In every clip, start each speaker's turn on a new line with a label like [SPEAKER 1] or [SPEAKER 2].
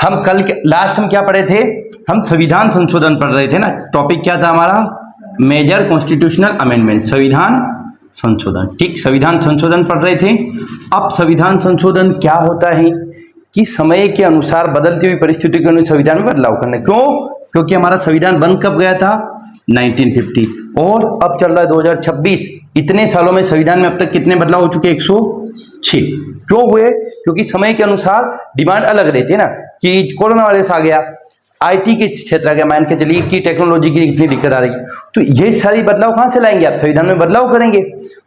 [SPEAKER 1] हम कल लास्ट हम क्या पढ़े थे, हम संविधान संशोधन पढ़ रहे थे ना। टॉपिक क्या था हमारा, मेजर कॉन्स्टिट्यूशनल अमेंडमेंट, संविधान संशोधन। ठीक, संविधान संशोधन पढ़ रहे थे। अब संविधान संशोधन क्या होता है कि समय के अनुसार बदलती हुई परिस्थिति के अनुसार संविधान में बदलाव करना। क्यों? क्योंकि हमारा संविधान बन कब गया था, 1950, और अब चल रहा है 2026। इतने सालों में संविधान में अब तक कितने बदलाव हो चुके, 106। क्यों हुए? क्योंकि समय के अनुसार डिमांड अलग रहती है ना, कि कोरोना वायरस आ गया, आईटी के क्षेत्र आ गया, मान के चलिए कि टेक्नोलॉजी की इतनी दिक्कत आ रही है, तो ये सारी बदलाव कहां से लाएंगे आप, संविधान में बदलाव करेंगे।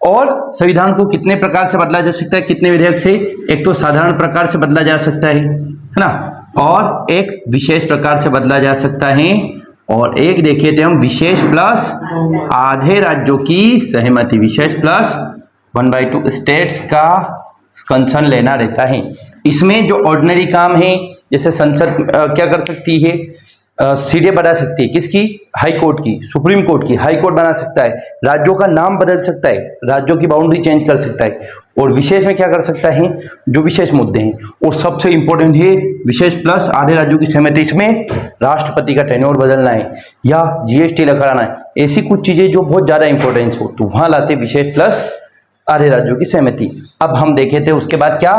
[SPEAKER 1] और संविधान को कितने प्रकार से बदला जा सकता है, कितने विधेयक से? एक तो साधारण प्रकार से बदला जा सकता है ना, और एक विशेष प्रकार से बदला जा सकता है, और एक देखे थे हम विशेष प्लस आधे राज्यों की सहमति, विशेष प्लस 1/2 स्टेट्स का कंसर्न लेना रहता है। इसमें जो ऑर्डिनरी काम है, जैसे संसद क्या कर सकती है, सीटें बढ़ा सकती है, किसकी, हाई कोर्ट की, सुप्रीम कोर्ट की, हाई कोर्ट बना सकता है, राज्यों का नाम बदल सकता है, राज्यों की बाउंड्री चेंज कर सकता है, और विशेष में क्या कर सकता है, जो विशेष मुद्दे हैं, और सबसे इंपॉर्टेंट है विशेष प्लस आधे राज्यों की सहमति, इसमें राष्ट्रपति का टेन्योर बदलना है या जीएसटी लगाना है, ऐसी कुछ चीजें जो बहुत ज्यादा इंपॉर्टेंस हो, तो वहां लाते विशेष प्लस आधे राज्यों की सहमति। अब हम देखे थे उसके बाद क्या,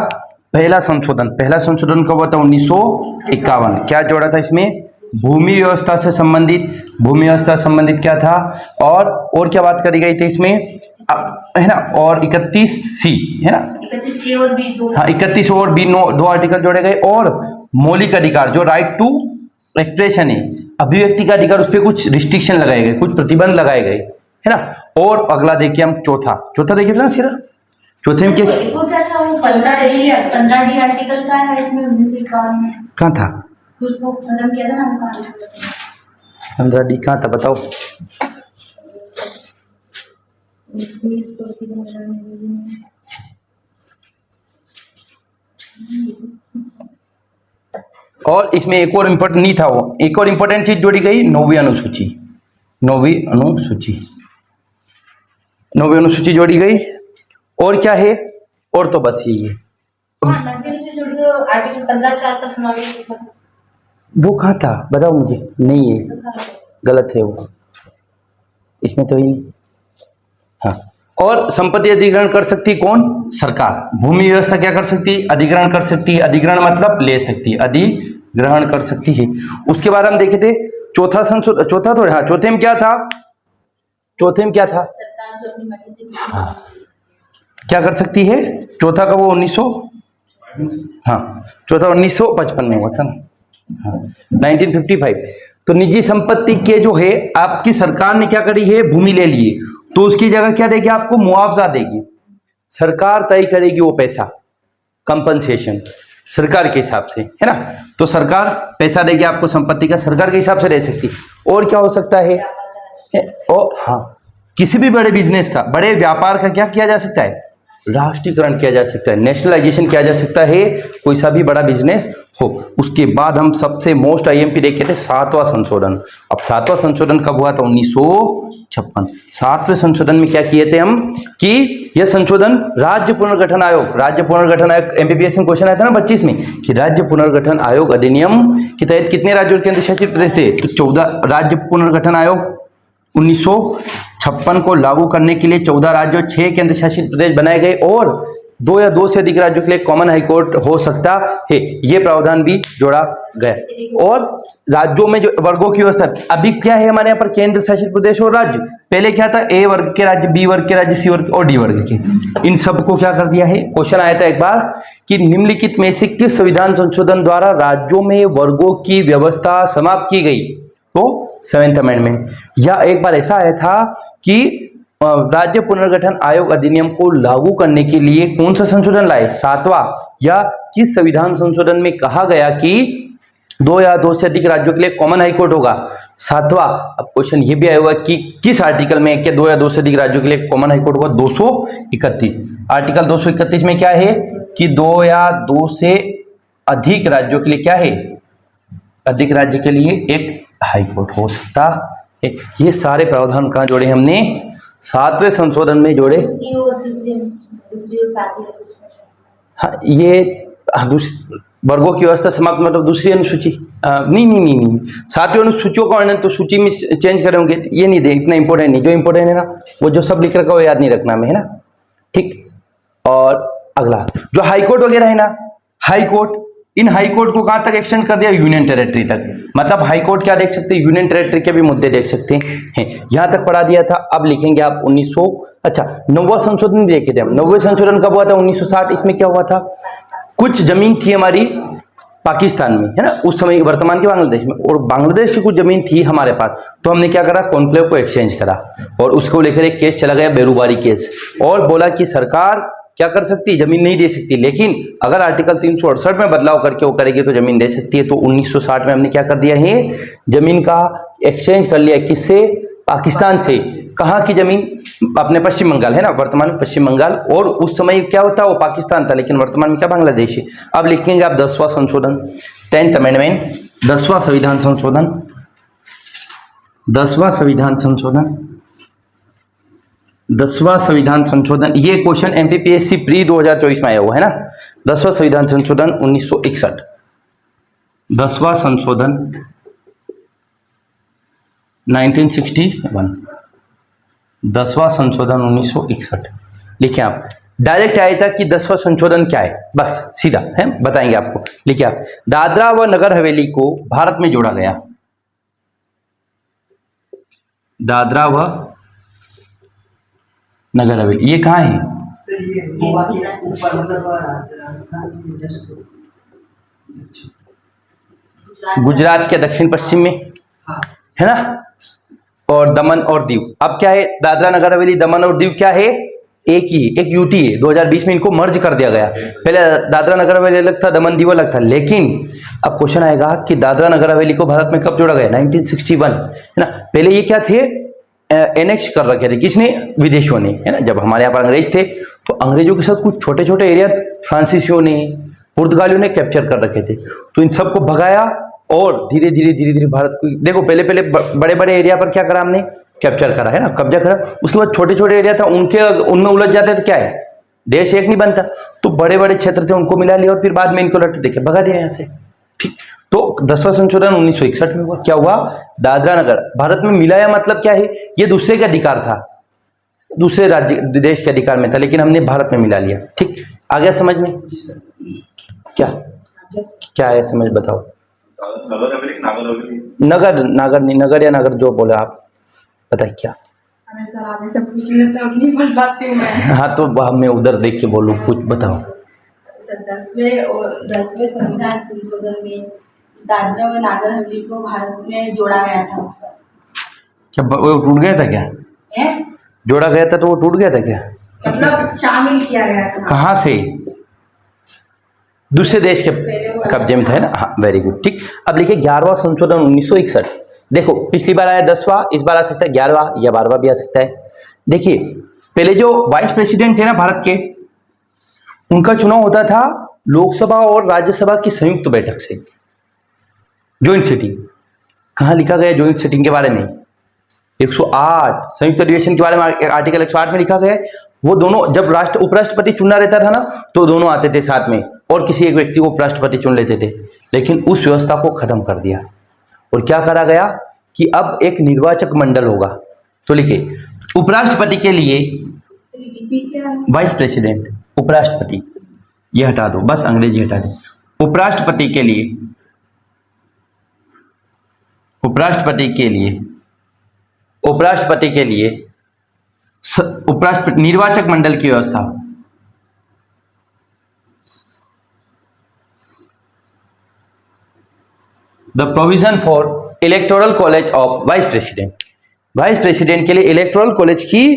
[SPEAKER 1] पहला संशोधन कब हुआ था, 1951। क्या जोड़ा था इसमें, भूमि व्यवस्था से संबंधित क्या था, और क्या बात करी गई थी इसमें, है ना, और 31C है ना, 31A और B, हाँ 31 और B, दो आर्टिकल जोड़े गए, और मौलिक अधिकार जो राइट टू एक्सप्रेशन है, अभिव्यक्ति का अधिकार, उस पर कुछ रिस्ट्रिक्शन लगाए गए, कुछ प्रतिबंध लगाए गए, है ना। और अगला देखिए हम चौथा देखिए ना, सिरा चौथे में क्या,
[SPEAKER 2] 15D आर्टिकल का है इसमें, 1951 में
[SPEAKER 1] कहाँ था,
[SPEAKER 2] उसको खत्म किया था ना,
[SPEAKER 1] 15D कहाँ था बताओ। और इसमें एक और इम्पोर्टेंट नहीं था, वो एक और इम्पोर्टेंट चीज जोड़ी गई, 9वीं अनुसूची जोड़ी गई, और क्या है, और तो बस यही है।
[SPEAKER 2] आर्टिकल 15(4) का समावेश,
[SPEAKER 1] वो कहाँ था बताओ मुझे, नहीं है, गलत है वो, इसमें तो ही नहीं। हाँ, और संपत्ति अधिग्रहण कर सकती कौन, सरकार। भूमि व्यवस्था क्या कर सकती, अधिग्रहण कर सकती है, अधिग्रहण मतलब ले सकती है, अधिग्रहण कर सकती है। उसके बाद हम देखे थे चौथे में क्या था, हाँ क्या कर सकती है, चौथा का वो 1955 में हुआ था ना, हाँ 1955। तो निजी संपत्ति के जो है, आपकी सरकार ने क्या करी है, भूमि ले ली है, तो उसकी जगह क्या देगी, आपको मुआवजा देगी, सरकार तय करेगी वो पैसा, कंपनसेशन सरकार के हिसाब से, है ना। तो सरकार पैसा देगी आपको, संपत्ति का सरकार के हिसाब से ले सकती। और क्या हो सकता है, और हाँ, किसी भी बड़े बिजनेस का, बड़े व्यापार का क्या किया जा सकता है, राष्ट्रीयकरण किया जा सकता है, नेशनलाइजेशन किया जा सकता है, कोई सा भी बड़ा बिजनेस हो। उसके बाद हम सबसे मोस्ट आईएमपी देखे थे 7वां संशोधन। अब 7वां संशोधन कब हुआ था, 1956। 7वें संशोधन में क्या किए थे हम, कि यह संशोधन राज्य पुनर्गठन आयोग, एमपीपीएस में क्वेश्चन आया था ना 25 में, कि राज्य पुनर्गठन आयोग अधिनियम के तहत कितने राज्यों के केंद्र शासित प्रदेश थे, तो 14 राज्य पुनर्गठन आयोग 1956 को लागू करने के लिए 14 राज्यों 6 केंद्र शासित प्रदेश बनाए गए, और 2 या 2 से अधिक राज्यों के लिए कॉमन हाईकोर्ट हो सकता है, ये प्रावधान भी जोड़ा गया। और राज्यों में जो वर्गों की व्यवस्था, अभी क्या है हमारे यहाँ पर, केंद्र शासित प्रदेश और राज्य। पहले क्या था, ए वर्ग के राज्य, बी वर्ग के राज्य, सी वर्ग और डी वर्ग के, इन सबको क्या कर दिया है। क्वेश्चन आया था एक बार कि निम्नलिखित में से किस संविधान संशोधन द्वारा राज्यों में वर्गों की व्यवस्था समाप्त की गई, तो 7th अमेंडमेंट। या एक बार ऐसा आया था कि राज्य पुनर्गठन आयोग अधिनियम को लागू करने के लिए कौन सा संशोधन लाए, 7वां, या किस संविधान संशोधन में कहा गया कि 2 या 2 से अधिक राज्यों के लिए कॉमन हाईकोर्ट होगा, 7वां। अब क्वेश्चन ये भी आया हुआ कि किस आर्टिकल में कि 2 या 2 से अधिक राज्यों के लिए कॉमन हाईकोर्ट होगा, 231। आर्टिकल 231 में क्या है कि 2 या 2 से अधिक राज्यों के लिए क्या है, अधिक राज्य के लिए एक हाईकोर्ट हो सकता है। ये सारे प्रावधान कहाँ जोड़े हमने, 7वें संशोधन में जोड़े। हाँ ये वर्गों की व्यवस्था समाप्त मतलब दूसरी अनुसूची। नहीं, सातवीं अनुसूचियों का वर्णन तो सूची में चेंज करेंगे, ये नहीं दे, इतना इंपॉर्टेंट नहीं। जो इंपॉर्टेंट है ना वो जो सब लिख रखा है वो याद नहीं रखना हमें, है ना, ठीक। और अगला जो हाई कोर्ट वगैरह है ना, हाई कोर्ट, इन हाई कोर्ट को कहां तक एक्सटेंड कर दिया, यूनियन टेरिटरी तक। मतलब हाई कोर्ट क्या देख सकते हैं, यूनियन टेरिटरी के भी मुद्दे देख सकते हैं, यहां तक पढ़ा दिया था। अब लिखेंगे आप 1900, अच्छा 9वां संशोधन देखे थे हम। 90वें संशोधन कब हुआ था, 1960। इसमें क्या हुआ था, कुछ जमीन थी हमारी पाकिस्तान में, है ना, उस समय वर्तमान के बांग्लादेश में, और बांग्लादेश की कुछ जमीन थी हमारे पास, तो हमने क्या करा, कॉन्क्लेव को एक्सचेंज करा, और उसको लेकर एक केस चला गया, बेरूबारी केस, और बोला कि सरकार क्या कर सकती है, जमीन नहीं दे सकती, लेकिन अगर आर्टिकल 368 में बदलाव करके वो करेगी तो जमीन दे सकती है। तो 1960 में हमने क्या कर दिया है, जमीन का एक्सचेंज कर लिया, किससे, पाकिस्तान से। कहाँ की जमीन, अपने पश्चिम बंगाल, है ना, वर्तमान में पश्चिम बंगाल, और उस समय क्या होता, वो पाकिस्तान था, लेकिन वर्तमान में क्या, बांग्लादेश है। अब लिखेंगे आप 10वां संशोधन, 10th अमेंडमेंट, 10वां संविधान संशोधन, 10वां संविधान संशोधन, 10वां संविधान संशोधन। ये क्वेश्चन एमपीपीएससी प्री 2024 में आया हुआ है ना। 10वां संविधान संशोधन 1961, 10वां संशोधन 1961, 10वां संशोधन 1961 लिखे आप। डायरेक्ट आया था कि 10वां संशोधन क्या है, बस सीधा है बताएंगे आपको। लिखिए आप, दादरा व नगर हवेली को भारत में जोड़ा गया, दादरा व नगर हवेली, ये कहाँ है, गुजरात के दक्षिण पश्चिम में, है ना, और दमन और दीव। अब क्या है, दादरा नगर हवेली, दमन और दीव क्या है, एक ही, एक यूटी है। 2020 में इनको मर्ज कर दिया गया। पहले दादरा नगर हवेली अलग था, दमन दीव अलग था, लेकिन अब क्वेश्चन आएगा कि दादरा नगर हवेली को भारत में कब जोड़ा गया, 1961, है ना। पहले ये क्या थे, एनेक्स कर रखे थे, किसने, विदेशियों ने, है ना। जब हमारे यहाँ पर अंग्रेज थे तो अंग्रेजों के साथ कुछ छोटे छोटे एरिया फ्रांसीसियों ने, पुर्तगालियों ने कैप्चर कर रखे थे, तो इन सबको भगाया, और धीरे धीरे भारत को, देखो पहले बड़े बड़े एरिया पर क्या करा हमने, कैप्चर करा, है ना, कब्जा करा। उसके बाद छोटे छोटे एरिया था, उनमें उलझ जाते थे, क्या है, देश एक नहीं बनता, तो बड़े बड़े क्षेत्र थे उनको मिला लिया, और फिर बाद में इनको लट देके भगा दिया यहाँ से, ठीक। तो 10वां संशोधन 1961 में हुआ, क्या हुआ, दादरा नगर भारत में मिलाया, मतलब क्या है, ये दूसरे का अधिकार था, दूसरे राज्य देश के अधिकार में था, लेकिन हमने भारत में मिला लिया, ठीक। आ गया समझ में, क्या क्या है समझ, बताओ। नगर, नागर नहीं, नगर या नगर जो बोले आप, बताइए क्या। हाँ तो मैं उधर देख के बोलूँ, कुछ बताओ।
[SPEAKER 2] सर 10वें संविधान संशोधन में दादरा व नागर हवेली को भारत में जोड़ा गया था।
[SPEAKER 1] क्या वो टूट गया था क्या, जोड़ा गया था तो वो टूट गया था क्या,
[SPEAKER 2] मतलब शामिल किया गया था।
[SPEAKER 1] कहाँ से, दूसरे देश के कब्जे में था, है ना, हाँ वेरी गुड, ठीक। अब लिखिए 11वां संशोधन 1961। देखो पिछली बार आया 10वां, इस बार आ सकता है 11वां या 12वां भी आ सकता है। देखिए पहले जो वाइस प्रेसिडेंट थे ना भारत के, उनका चुनाव होता था लोकसभा और राज्यसभा की संयुक्त बैठक से, ज्वाइंट सिटिंग। कहाँ लिखा गया ज्वाइंट सिटिंग के बारे में, 108 संयुक्त अधिवेशन के बारे में आर्टिकल 108 में लिखा गया है। वो दोनों जब उपराष्ट्रपति चुनना रहता था ना, तो दोनों आते थे साथ में, और किसी एक व्यक्ति को उपराष्ट्रपति चुन लेते थे, लेकिन उस व्यवस्था को खत्म कर दिया, और क्या करा गया कि अब एक निर्वाचक मंडल होगा। तो लिखिए उपराष्ट्रपति के लिए वाइस प्रेसिडेंट, उपराष्ट्रपति, ये हटा दो, बस अंग्रेजी हटा दो। उपराष्ट्रपति के लिए उपराष्ट्रपति निर्वाचक मंडल की व्यवस्था, the provision for electoral college of vice president, vice president के लिए इलेक्टोरल कॉलेज की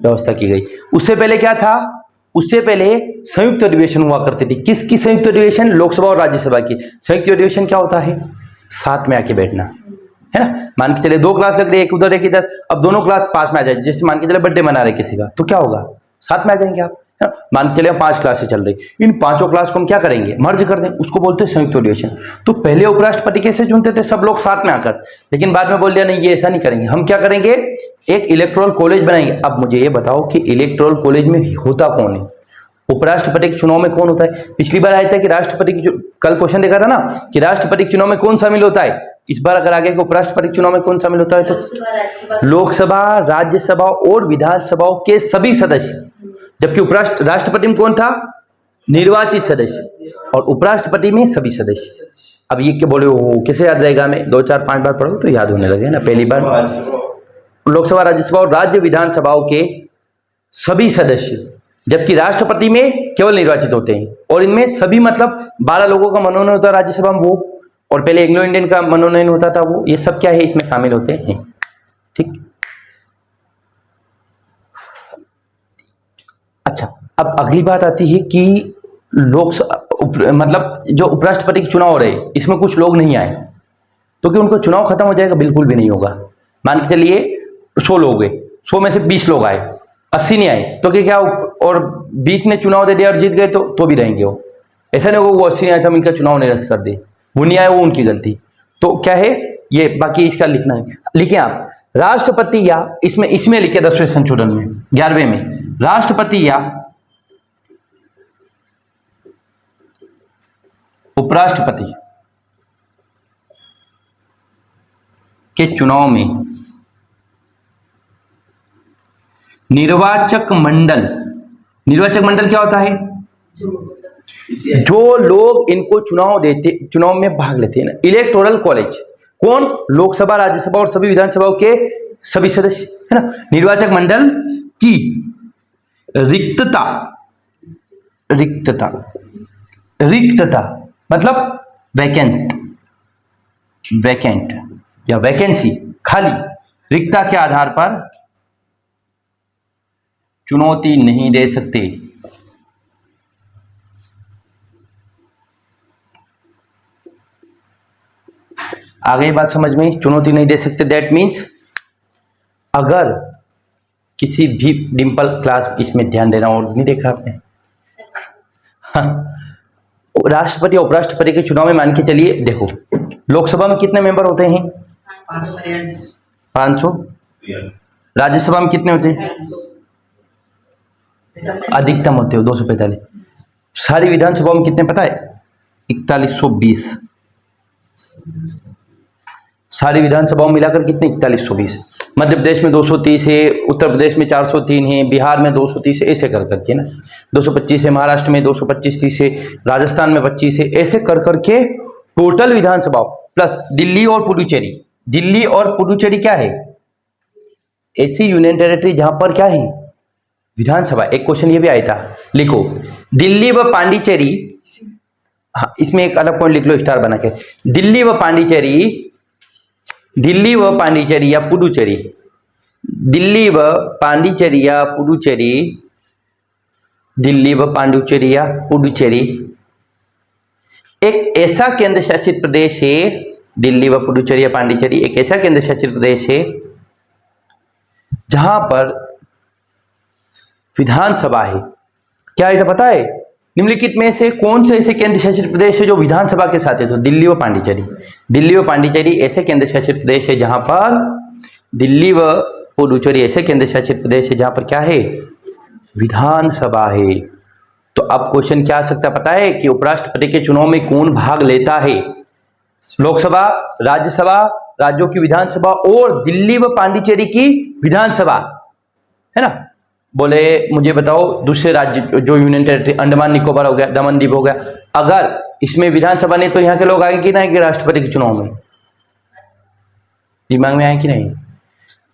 [SPEAKER 1] व्यवस्था की गई। उससे पहले क्या था, उससे पहले संयुक्त अधिवेशन हुआ करती थी। किसकी संयुक्त अधिवेशन, लोकसभा और राज्यसभा की। संयुक्त अधिवेशन क्या होता है, साथ में आके बैठना, है ना। मान के चले 2 क्लास लग रही है, एक उधर एक इधर, अब दोनों क्लास पास में आ जाए, जैसे मान के चले बर्थडे मना रहे किसी का, तो क्या होगा, साथ में आ जाएंगे आप, है ना। मान के चले 5 क्लासें चल रही, इन 5 क्लास को हम क्या करेंगे, मर्ज कर दें, उसको बोलते हैं संयुक्त अधिवेशन। तो पहले उपराष्ट्रपति कैसे चुनते थे, सब लोग साथ में आकर, लेकिन बाद में बोल दिया नहीं ये ऐसा नहीं करेंगे, हम क्या करेंगे, एक इलेक्टोरल कॉलेज बनाएंगे। अब मुझे ये बताओ कि इलेक्टोरल कॉलेज में होता कौन है, उपराष्ट्रपति के चुनाव में कौन होता है? पिछली बार आया था कि राष्ट्रपति की कल क्वेश्चन देखा था ना कि राष्ट्रपति के चुनाव में कौन शामिल होता है। इस बार अगर आ गया कि उपराष्ट्रपति के चुनाव में कौन शामिल होता है तो लोकसभा, राज्यसभा और विधानसभाओं के सभी सदस्य, जबकि राष्ट्रपति में कौन था? निर्वाचित सदस्य, और उपराष्ट्रपति में सभी सदस्य। अब ये क्या बोले वो कैसे याद रहेगा? हमें 2 4 5 बार पढ़ो तो याद होने लगे ना। पहली बार लोकसभा, राज्यसभा और राज्य विधानसभाओं के सभी सदस्य, जबकि राष्ट्रपति में केवल निर्वाचित होते हैं। और इनमें सभी मतलब 12 लोगों का मनोनयन होता है राज्यसभा में वो, और पहले एंग्लो इंडियन का मनोनयन होता था वो। ये सब क्या है? इसमें शामिल होते हैं। ठीक। अच्छा, अब अगली बात आती है कि लोकसभा मतलब जो उपराष्ट्रपति के चुनाव हो रहे इसमें कुछ लोग नहीं आए तो क्या उनको चुनाव खत्म हो जाएगा? बिल्कुल भी नहीं होगा। मान के चलिए 100 लोग हैं, 100 में से 20 लोग आए, 80 नहीं आए तो क्या और 20 ने चुनाव दे दिया और जीत गए तो भी रहेंगे वो। ऐसा नहीं होगा वो 80 नहीं आए तो हम इनका चुनाव निरस्त कर दे, वो नहीं आए वो उनकी गलती। तो क्या है ये? बाकी इसका लिखना है। लिखे आप राष्ट्रपति या इसमें लिखे 10वें संशोधन में 11वें में राष्ट्रपति या उपराष्ट्रपति के चुनाव में निर्वाचक मंडल क्या होता है? जो लोग इनको चुनाव में भाग लेते हैं ना, इलेक्टोरल कॉलेज। कौन? लोकसभा, राज्यसभा और सभी विधानसभाओं के सभी सदस्य, है ना। निर्वाचक मंडल की रिक्तता मतलब वैकेंट या वैकेंसी, खाली रिक्तता के आधार पर चुनौती नहीं दे सकते। आ गई बात समझ में? चुनौती नहीं दे सकते दैट मीन्स अगर किसी भी डिंपल क्लास, इसमें ध्यान देना और नहीं देखा आपने। हाँ, राष्ट्रपति और उपराष्ट्रपति के चुनाव में मान के चलिए, देखो लोकसभा में कितने मेंबर होते हैं? 500। राज्यसभा में कितने होते हैं? अधिकतम होते हो 245। सारी विधानसभा में कितने पता है? 4120। सारी विधानसभाओं मिलाकर कितने? 4120। मध्य प्रदेश में 230 है, उत्तर प्रदेश में 403 है, बिहार में 230 है, ऐसे कर करके ना 225 है, महाराष्ट्र में 225-30 है, राजस्थान में 25 है, ऐसे कर करके टोटल विधानसभाओं प्लस दिल्ली और पुडुचेरी क्या है? ऐसी यूनियन टेरिटरी जहां पर क्या है? विधानसभा। एक क्वेश्चन ये भी आया था, लिखो दिल्ली व पांडिचेरी। हाँ, इसमें एक अलग पॉइंट लिख लो स्टार बना के। दिल्ली व पांडिचेरी या पुडुचेरी, दिल्ली व पांडिचेरी या पुडुचेरी एक ऐसा केंद्र शासित प्रदेश है। दिल्ली व पुडुचेरी या पांडिचेरी एक ऐसा केंद्र शासित प्रदेश है जहां पर विधानसभा है। क्या है पता है? निम्नलिखित में से कौन से ऐसे केंद्र शासित प्रदेश है जो विधानसभा के साथ है? तो दिल्ली व पांडिचेरी ऐसे केंद्र शासित प्रदेश है जहां पर दिल्ली व पुडुचेरी ऐसे केंद्र शासित प्रदेश है जहां पर क्या है? विधानसभा है। तो अब क्वेश्चन क्या आ सकता है पता है कि उपराष्ट्रपति के चुनाव में कौन भाग लेता है? लोकसभा, राज्यसभा, राज्यों की विधानसभा और दिल्ली व पांडिचेरी की विधानसभा, है ना। बोले मुझे बताओ दूसरे राज्य जो यूनियन टेरिटरी, अंडमान निकोबार हो गया, दमन दीव हो गया, अगर इसमें विधानसभा नहीं तो यहाँ के लोग आएंगे कि नहीं राष्ट्रपति के चुनाव में? दिमाग में आए कि नहीं?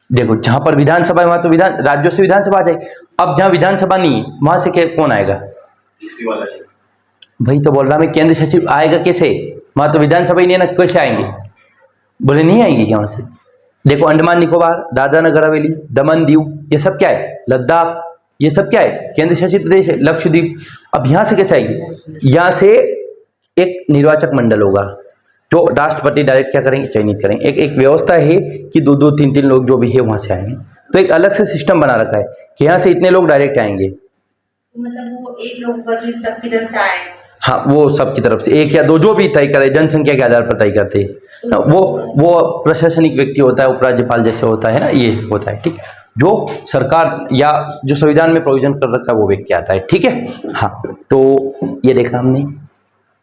[SPEAKER 1] देखो जहां पर विधानसभा है वहां तो राज्यों से विधानसभा आ जाएगी। अब जहां विधानसभा नहीं वहां से कौन आएगा? भाई तो बोल रहा मैं केंद्र सचिव आएगा कैसे? वहां तो विधानसभा ही नहीं है ना, कैसे आएंगे? बोले नहीं आएंगे क्या वहां से? देखो अंडमान निकोबार, दादरा नगर हवेली, दमन दीव, ये सब क्या है? लद्दाख, ये सब क्या है? केंद्र शासित प्रदेश है। लक्षद्वीप। अब यहां से कैसे आएगी? यहां से एक निर्वाचक मंडल होगा जो राष्ट्रपति डायरेक्ट क्या करेंगे? चयनित करेंगे। एक व्यवस्था है कि 2-2, 3-3 लोग जो भी है वहां से आएंगे। तो एक अलग से सिस्टम बना रखा है कि यहाँ से इतने लोग डायरेक्ट आएंगे।
[SPEAKER 2] मतलब वो एक लोग सबकी तरफ से आए?
[SPEAKER 1] हाँ, वो सबकी तरफ से एक या दो जो भी तय करे, जनसंख्या के आधार पर तय करते हैं। वो प्रशासनिक व्यक्ति होता है, उपराज्यपाल जैसे होता है ना, ये होता है। ठीक, जो सरकार या जो संविधान में प्रोविजन कर रखा है वो व्यक्ति आता है, ठीक है। हाँ, तो ये देखा हमने।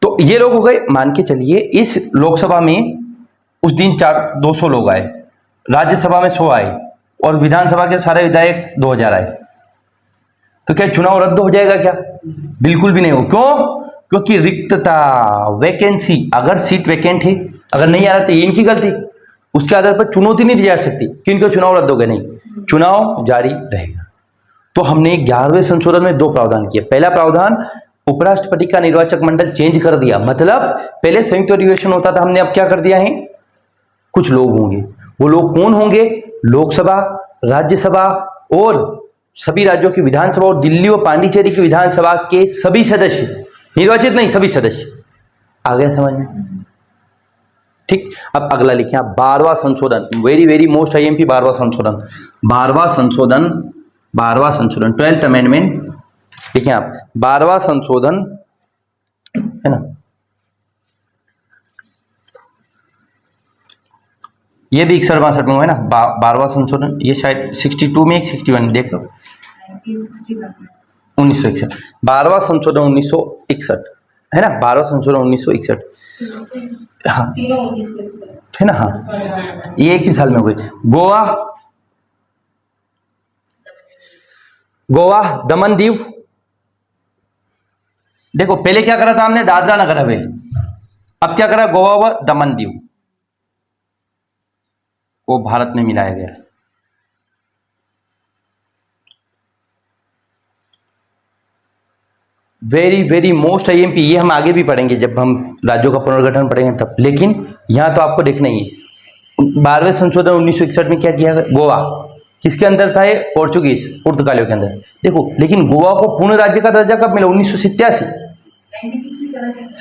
[SPEAKER 1] तो ये लोग हो गए, मान के चलिए इस लोकसभा में उस दिन 200 लोग आए, राज्यसभा में 100 आए और विधानसभा के सारे विधायक 2000 आए, तो क्या चुनाव रद्द हो जाएगा क्या? बिल्कुल भी नहीं हो। क्यों? क्योंकि रिक्तता, वैकेंसी, अगर सीट वैकेंट है, अगर नहीं आ रहा तो ये इनकी गलती, उसके आधार पर चुनौती नहीं दी जा सकती कि इनका चुनाव रद्द हो गया, नहीं, चुनाव जारी रहेगा। तो हमने 11वें संशोधन में 2 प्रावधान किए। पहला प्रावधान, उपराष्ट्रपति का निर्वाचक मंडल चेंज कर दिया, मतलब पहले संयुक्त अधिवेशन होता था, हमने अब क्या कर दिया है, कुछ लोग होंगे। वो लोग कौन होंगे? लोकसभा, राज्यसभा और सभी राज्यों की विधानसभा और दिल्ली व पांडिचेरी की विधानसभा के सभी सदस्य, निर्वाचित नहीं, सभी सदस्य। आ गया समझ में? ठीक। अब अगला लिखिए आप, 12वां संशोधन, वेरी वेरी मोस्ट आईएमपी, 12वां संशोधन, 12वां संशोधन, 12वां संशोधन, 12th अमेंडमेंट। लिखिए आप, 12वां संशोधन है ना, ये भी 61-62 में है ना, 12वां संशोधन, ये शायद 62 में, 61 देखो, 1961, 12वां संशोधन 1961 है ना, 12वां संशोधन 1961, हाँ है ना, हाँ, ये एक ही साल में हो गई। गोवा, दमन दीव, देखो पहले क्या करा था हमने, दादरा नगर हवेली, अब क्या करा, गोवा व दमन दीव को भारत में मिलाया गया। वेरी वेरी मोस्ट आईएमपी, ये हम आगे भी पढ़ेंगे जब हम राज्यों का पुनर्गठन पढ़ेंगे तब, लेकिन यहां तो आपको देखना ही है। 12वें संशोधन 1961 में क्या किया, गोवा किसके अंदर था, ये पोर्चुगीज, पुर्तगालियों के अंदर। देखो, लेकिन गोवा को पूर्ण राज्य का दर्जा कब मिला, 1987,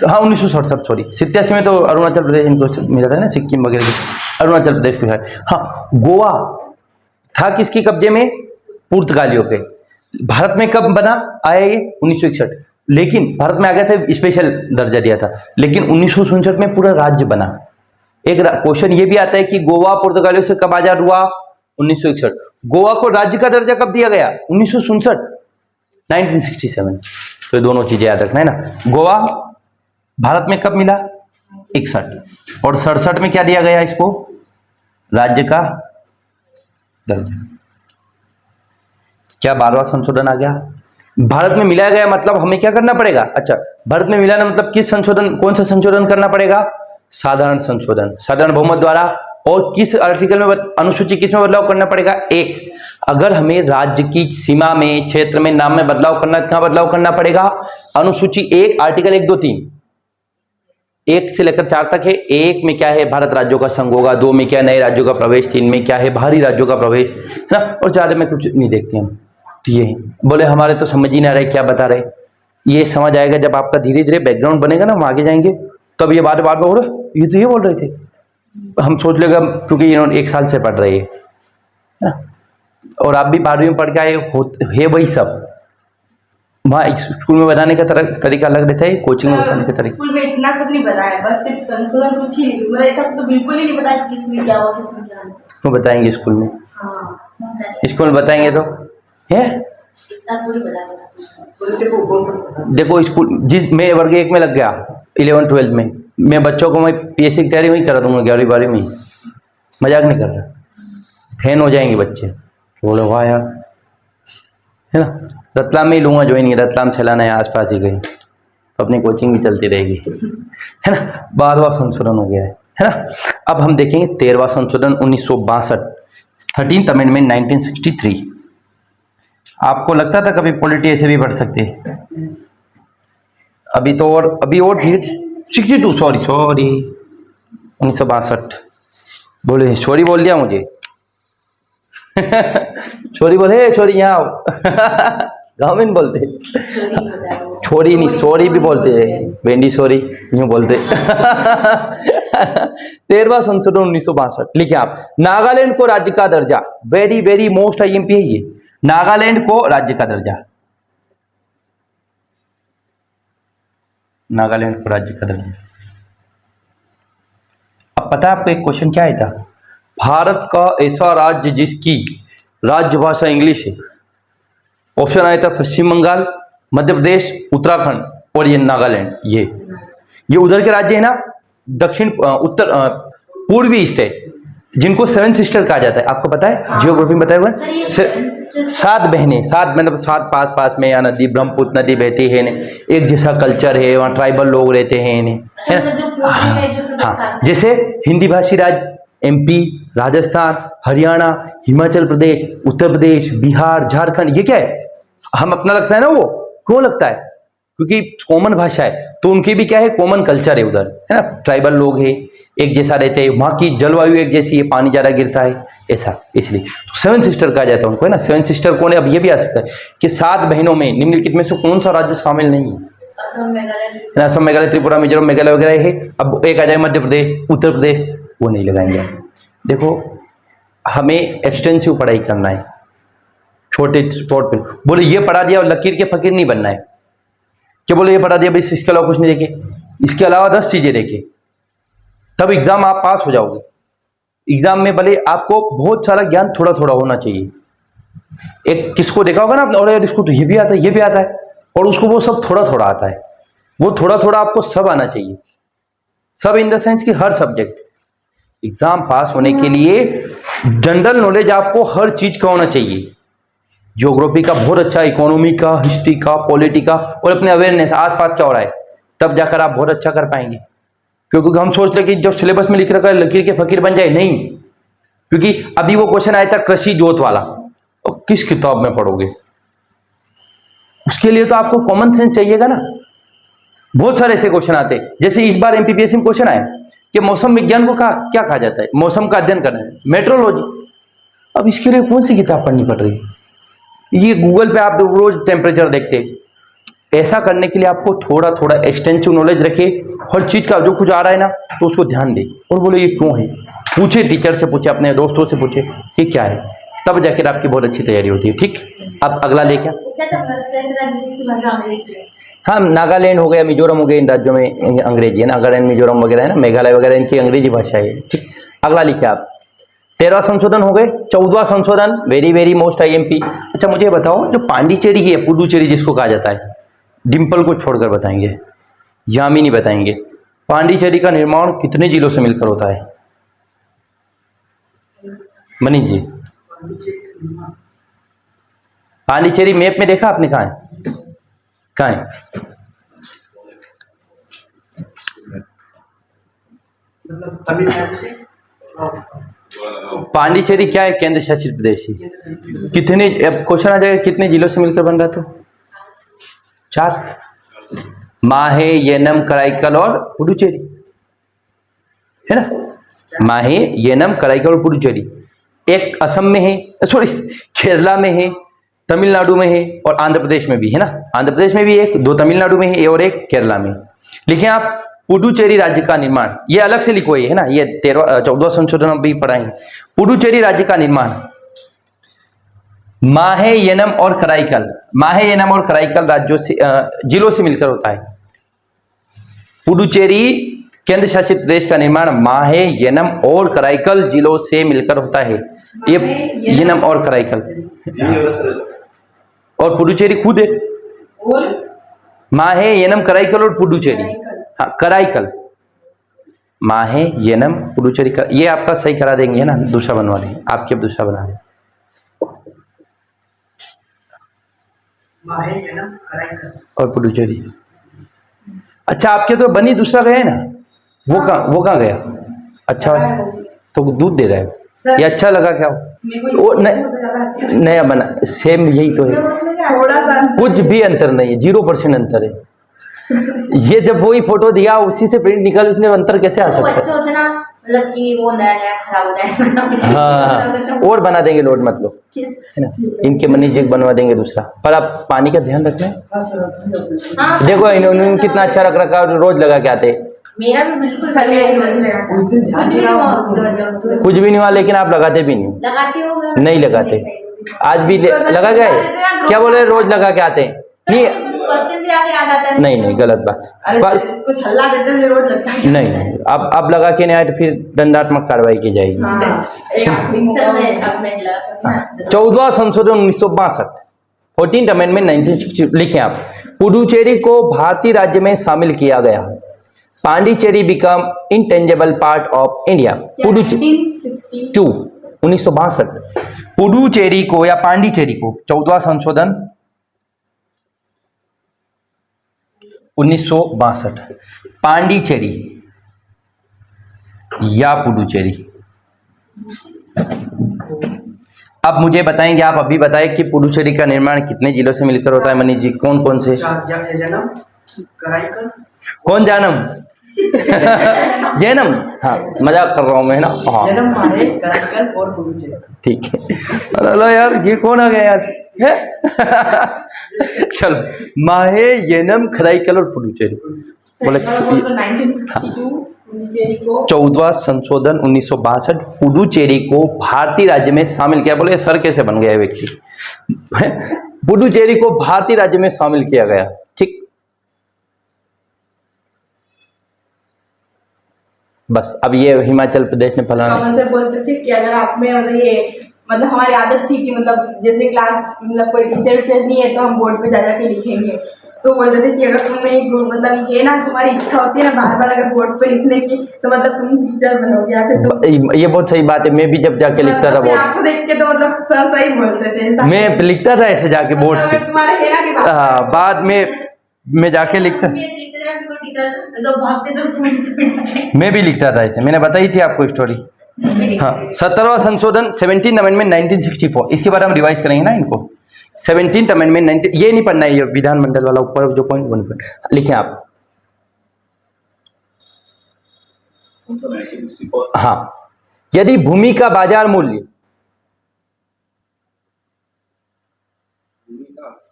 [SPEAKER 1] हाँ 1967, सॉरी 87 में तो अरुणाचल प्रदेश इनको मिला था ना, सिक्किम वगैरह, अरुणाचल प्रदेश को है। हाँ, गोवा था किसके कब्जे में, पुर्तगालियों के। भारत में कब बना, आया ये 1961, लेकिन भारत में आ गया था, स्पेशल दर्जा दिया था, लेकिन 1967 में पूरा राज्य बना। एक क्वेश्चन ये भी आता है कि गोवा पुर्तगालियों से कब आजाद हुआ, 1961। गोवा को राज्य का दर्जा कब दिया गया, 1967, 1967। तो ये दोनों चीजें याद रखना है ना। गोवा भारत में कब मिला, 61, और 67 में क्या दिया गया इसको, राज्य का दर्जा। क्या 12वां संशोधन आ गया, भारत में मिलाया गया, मतलब हमें क्या करना पड़ेगा, अच्छा भारत में मिलाना मतलब किस संशोधन, कौन सा संशोधन करना पड़ेगा, साधारण संशोधन, साधारण बहुमत द्वारा। और किस आर्टिकल में, अनुसूची किस में बदलाव करना पड़ेगा, एक। अगर हमें राज्य की सीमा में, क्षेत्र में, नाम में बदलाव करना है, कहां बदलाव करना पड़ेगा, अनुसूची 1, आर्टिकल 1, 2, 3, 1 से लेकर 4 तक है। 1 में क्या है, भारत राज्यों का संघ होगा, 2 में क्या है, नए राज्यों का प्रवेश, 3 में क्या है, बाहरी राज्यों का प्रवेश, है ना, और 4 में कुछ नहीं देखते हम। तो ये बोले हमारे तो समझ ही ना रहे क्या बता रहे, ये समझ आएगा जब आपका धीरे धीरे बैकग्राउंड बनेगा ना, हम आगे जाएंगे तब ये बात हो रहा, ये तो ये बोल रहे थे, हम सोच लेगा क्योंकि इन्होंने 1 साल से पढ़ रहे हैं ना, और आप भी 12वीं में पढ़ के आए है वही सब। वहाँ स्कूल में बताने का तरीका अलग रहता है, कोचिंग में बताने का तरीका।
[SPEAKER 2] स्कूल में इतना सब नहीं बताया, बस सिर्फ संशोधन कुछ ही, मतलब ऐसा तो बिल्कुल ही नहीं बताया कि किसमें क्या हुआ, किसमें क्या नहीं।
[SPEAKER 1] तो बताएंगे स्कूल में,
[SPEAKER 2] हाँ
[SPEAKER 1] स्कूल में बताएंगे तो है,
[SPEAKER 2] इतना थोड़ी बताया।
[SPEAKER 1] देखो स्कूल जिस मैं वर्ग 1 में लग गया, 11 12 में, मैं बच्चों को मैं पीएससी की तैयारी वही करा दूंगा 11वीं 12वीं में, मजाक नहीं कर रहा, फैन हो जाएंगे बच्चे, बोले वाह यार, है ना। रतलाम में ही लूंगा ज्वाइनिंग, रतलाम छलाना है आसपास ही कहीं, तो अपनी कोचिंग भी चलती रहेगी, है ना। 12वां संशोधन हो गया है ना। अब हम देखेंगे 13वां संशोधन 1962, 13th अमेंडमेंट 1963। आपको लगता था कभी पॉलिटी ऐसे भी बढ़ सकते, अभी तो और अभी और धीरे 62, सॉरी 1962, बोले सॉरी बोल दिया मुझे छोरी बोले, छोरी यहाँ आओ गाँव में बोलते, छोरी नहीं सॉरी भी बोलते हैं, बेंडी सॉरी यूं बोलते 13वां संशोधन 1962, लिखिए आप, नागालैंड को राज्य का दर्जा, वेरी वेरी मोस्ट आईएमपी है ये, नागालैंड को राज्य का दर्जा, नागालैंड को राज्य का दर्जा। अब पता है आपको एक क्वेश्चन क्या आया था, भारत का ऐसा राज्य जिसकी राज्य भाषा इंग्लिश है। ऑप्शन आया था पश्चिम बंगाल, मध्य प्रदेश, उत्तराखंड और ये नागालैंड। ये उधर के राज्य है ना, दक्षिण उत्तर पूर्वी स्टेट, जिनको सेवन सिस्टर कहा जाता है। आपको पता है, जियोग्राफी में बताया हुआ है। 7 बहनें, 7 मतलब 7 पास पास में, या नदी ब्रह्मपुत्र नदी बहती है, एक जैसा कल्चर है, वहाँ ट्राइबल लोग रहते हैं, है ना। हाँ, जैसे हिंदी भाषी राज्य MP, राजस्थान, हरियाणा, हिमाचल प्रदेश, उत्तर प्रदेश, बिहार, झारखंड, ये क्या है, हम अपना लगता है ना, वो क्यों लगता है, क्योंकि कॉमन भाषा है, तो उनके भी क्या है, कॉमन कल्चर है उधर, है ना। ट्राइबल लोग हैं, एक जैसा रहते हैं, वहाँ की जलवायु एक जैसी है, पानी ज्यादा गिरता है, ऐसा, इसलिए तो 7 सिस्टर कहा जाता है उनको, है ना। 7 सिस्टर कौन है, अब ये भी आ सकता है कि 7 बहनों में निम्नलिखित में से कौन सा राज्य शामिल नहीं है। असम, मेघालय, त्रिपुरा, मिजोरम, मेघालय वगैरह है। अब एक आ जाए मध्य प्रदेश, उत्तर प्रदेश, वो नहीं लगाएंगे। देखो, हमें एक्सटेंसिव पढ़ाई करना है, छोटे तौर पे बोले ये पढ़ा दिया और लकीर के फकीर नहीं बनना है, क्या बोले ये पढ़ा दिया बस, इसके अलावा कुछ नहीं देखे, इसके अलावा 10 चीजें देखे, तब एग्जाम आप पास हो जाओगे। एग्जाम में भले आपको बहुत सारा ज्ञान थोड़ा थोड़ा होना चाहिए। एक किसको देखा होगा ना आपने, और यार इसको तो ये भी आता है, ये भी आता है, और उसको वो सब थोड़ा थोड़ा आता है। वो थोड़ा थोड़ा आपको सब आना चाहिए, सब इन द सेंस कि हर सब्जेक्ट। एग्जाम पास होने के लिए जनरल नॉलेज आपको हर चीज का होना चाहिए। ज्योग्राफी का बहुत अच्छा, इकोनॉमी का, हिस्ट्री का, पॉलिटी का, और अपने अवेयरनेस आसपास क्या हो रहा है, तब जाकर आप बहुत अच्छा कर पाएंगे। क्योंकि हम सोच रहे कि जो सिलेबस में लिख रखा है लकीर के फकीर बन जाए, नहीं। क्योंकि अभी वो क्वेश्चन आया था कृषि जोत वाला, और किस किताब में पढ़ोगे, उसके लिए तो आपको कॉमन सेंस चाहिएगा ना। बहुत सारे ऐसे क्वेश्चन आते हैं, जैसे इस बार MPPSC में क्वेश्चन आया कि मौसम विज्ञान को क्या कहा जाता है, मौसम का अध्ययन करना है, मेट्रोलॉजी। अब इसके लिए कौन सी किताब पढ़नी पड़ रही है, ये गूगल पे आप रोज टेम्परेचर देखते हैं। ऐसा करने के लिए आपको थोड़ा थोड़ा एक्सटेंसिव नॉलेज रखे, हर चीज का जो कुछ आ रहा है ना, तो उसको ध्यान दे, और बोले ये क्यों है, पूछे, टीचर से पूछे, अपने दोस्तों से पूछे कि क्या है, तब जाकर आपकी बहुत अच्छी तैयारी होती है। ठीक, अब अगला लेके हाँ, नागालैंड हो गया, मिजोरम हो गया, इन राज्यों में अंग्रेजी है। नागालैंड, मिजोरम वगैरह है ना, मेघालय वगैरह, इनकी अंग्रेजी भाषा है। ठीक, अगला लिखिए आप। 13वां संशोधन हो गए, 14वां संशोधन, वेरी वेरी मोस्ट IMP। अच्छा मुझे बताओ, जो पांडिचेरी है, पुडुचेरी जिसको कहा जाता है, डिंपल को छोड़कर बताएंगे, यामिनी बताएंगे, पांडिचेरी का निर्माण कितने जिलों से मिलकर होता है? मनीष जी, पांडिचेरी मैप में देखा आपने, कहाँ है, कहाँ है?
[SPEAKER 3] तमिलनाडु से
[SPEAKER 1] पांडिचेरी क्या है, केंद्र शासित प्रदेश है। कितने, अब क्वेश्चन आ जाएगा कितने जिलों से मिलकर बन रहा था? 4, माहे, येनम, कराईकल और पुडुचेरी, है ना। माहे, येनम, कराईकल और पुडुचेरी। एक असम में है, सॉरी केरला में है, तमिलनाडु में है, और आंध्र प्रदेश में भी है ना। आंध्र प्रदेश में भी एक, 2 तमिलनाडु में है और एक केरला में। लिखें आप, पुडुचेरी राज्य का निर्माण, ये अलग से लिखो, ये है ना, ये 14वां संशोधन हम भी पढ़ाएंगे। पुडुचेरी राज्य का निर्माण माहे, येनम और कराईकल, माहे, येनम और कराईकल राज्यों से, जिलों से मिलकर होता है। पुडुचेरी केंद्र शासित प्रदेश का निर्माण माहे, येनम और कराईकल जिलों से मिलकर होता है। ये येनम और कराईकल, और पुडुचेरी खुद है। माहे, येनम, कराईकल और पुडुचेरी, हाँ कराईकल, माहे, येनम, पुडुचेरी का, ये आपका सही करा देंगे, है ना, दूसरा बनवा देंगे, आपके अब दूसरा बना दें।
[SPEAKER 3] माहे, येनम, कराईकल
[SPEAKER 1] और पुडुचेरी। अच्छा, आपके तो बनी दूसरा गया है ना, वो कहाँ गया? अच्छा, तो दूध दे रहा है, ये अच्छा लगा क्या? वो नया बना, सेम यही तो है,
[SPEAKER 2] थोड़ा सा
[SPEAKER 1] कुछ भी अंतर नहीं है, 0% अंतर है। ये जब वही फोटो दिया, उसी से प्रिंट निकाल, उसमें अंतर कैसे आ सकता है?
[SPEAKER 2] अच्छा होता ना, मतलब कि वो नया नया खराब होता है।
[SPEAKER 1] हाँ, और बना देंगे, लोड मत लो, है ना। इनके मनीष जी बनवा देंगे दूसरा, पर आप पानी का ध्यान रखना है।
[SPEAKER 3] हाँ सर,
[SPEAKER 1] देखो इन्होंने कितना अच्छा रख रखा है, रोज लगा के आते हैं।
[SPEAKER 2] मेरा भी बिल्कुल सही है,
[SPEAKER 3] उस दिन ध्यान
[SPEAKER 2] कुछ भी
[SPEAKER 3] दिया
[SPEAKER 1] कुछ भी नहीं हुआ, लेकिन आप लगाते भी नहीं,
[SPEAKER 2] लगाती हो
[SPEAKER 1] नहीं लगाते। आज भी लगा गए, क्या बोल रहे, रोज लगा के आते हैं। नहीं,
[SPEAKER 2] क्वेश्चन भी आके याद आता है।
[SPEAKER 1] नहीं नहीं, गलत बात।
[SPEAKER 2] अरे सर, इसको छल्ला देते थे रोड लगता है।
[SPEAKER 1] नहीं नहीं, अब लगा के नहीं आए तो फिर दंडात्मक कार्रवाई की जाएगी।
[SPEAKER 2] हाँ, एक आखिरी मौका
[SPEAKER 4] सर मैं
[SPEAKER 2] है।
[SPEAKER 4] अपने लगा
[SPEAKER 1] 14वां संशोधन 1962, 14th अमेंडमेंट 1960 लिखें आप। पुडुचेरी को भारतीय राज्य में शामिल किया गया। Pondicherry become intangible part of India. Puducherry
[SPEAKER 2] 1962
[SPEAKER 1] 1962, Puducherry को या पांडिचेरी को 14वां संशोधन 1962, पांडिचेरी या पुडुचेरी। अब मुझे बताएंगे, आप अभी बताएं कि पुडुचेरी का निर्माण कितने जिलों से मिलकर होता है मनीष जी? कौन कौन से?
[SPEAKER 3] जन्म कराईकर
[SPEAKER 1] कौन जानम? जैनम? हाँ, मजाक कर रहा हूँ मैं ना। हाँ
[SPEAKER 3] जन्म माहे कराईकर और पुडुचेरी।
[SPEAKER 1] ठीक है। हेलो यार, ये कौन आ गया आज है? चलो, माहे येनम खराईकल और पुडुचेरी बोले।
[SPEAKER 2] 1962 पुडुचेरी को
[SPEAKER 1] 14वां संशोधन 1962, पुडुचेरी को भारतीय राज्य में शामिल किया। बोले सर कैसे बन गया व्यक्ति? पुडुचेरी को भारतीय राज्य में शामिल किया गया। ठीक, बस अब ये हिमाचल प्रदेश ने फलाना।
[SPEAKER 2] कमल सर बोलते थे कि अगर आप में मतलब ये मतलब हमारी आदत थी कि मतलब जैसे क्लास मतलब कोई टीचर वीचर नहीं है तो हम बोर्ड पे जा के लिखेंगे। तो बोलते थे कि अगर तुम्हें मतलब ये ना तुम्हारी इच्छा होती है ना बार बार अगर बोर्ड पे लिखने की तो मतलब तुम टीचर बनोगे या फिर तुम।
[SPEAKER 1] ये बहुत सही बात है। मैं भी जब जाके लिखता था
[SPEAKER 2] मतलब
[SPEAKER 1] बोर्ड,
[SPEAKER 2] आपको देख के तो मतलब सर सही बोलते थे ऐसा।
[SPEAKER 1] मैं लिखता था ऐसे जाके बोर्ड पे।
[SPEAKER 2] मतलब तुम्हारे है ना कि बात-
[SPEAKER 1] हाँ, बाद में मैं जाके लिखता, मैं भी लिखता था ऐसे। मैंने बताई थी आपको स्टोरी। हाँ, 17वां संशोधन 17th अमेंडमेंट 1964, इसके बाद हम रिवाइज करेंगे ना इनको। 17th अमेंडमेंट 19, ये नहीं पढ़ना है, ये विधानमंडल वाला ऊपर जो पॉइंट वो नहीं पढ़ना। लिखें आप। हाँ, यदि भूमि का बाजार मूल्य,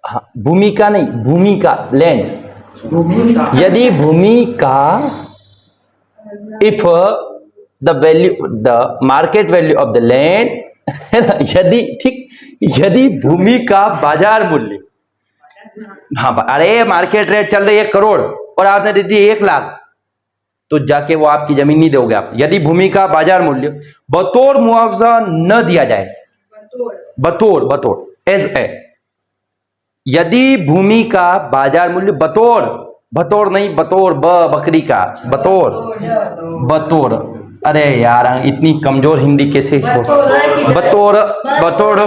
[SPEAKER 1] हाँ भूमि का नहीं, भूमि का, लैंड,
[SPEAKER 3] भूमि का
[SPEAKER 1] यदि भूमि का, if the value, the market value of the land, है ना, यदि, ठीक, यदि भूमि का बाजार मूल्य, हाँ अरे मार्केट रेट चल रही है 1 करोड़ और आपने दे दी 1 लाख, तो जाके वो आपकी जमीन नहीं दोगे आप। यदि भूमि का बाजार मूल्य बतौर मुआवजा न दिया जाए, बतौर एज ए, यदि भूमि का बाजार मूल्य बतौर नहीं, बतौर बकरी का, बतौर, अरे यार इतनी कमजोर हिंदी कैसे हो? बतौर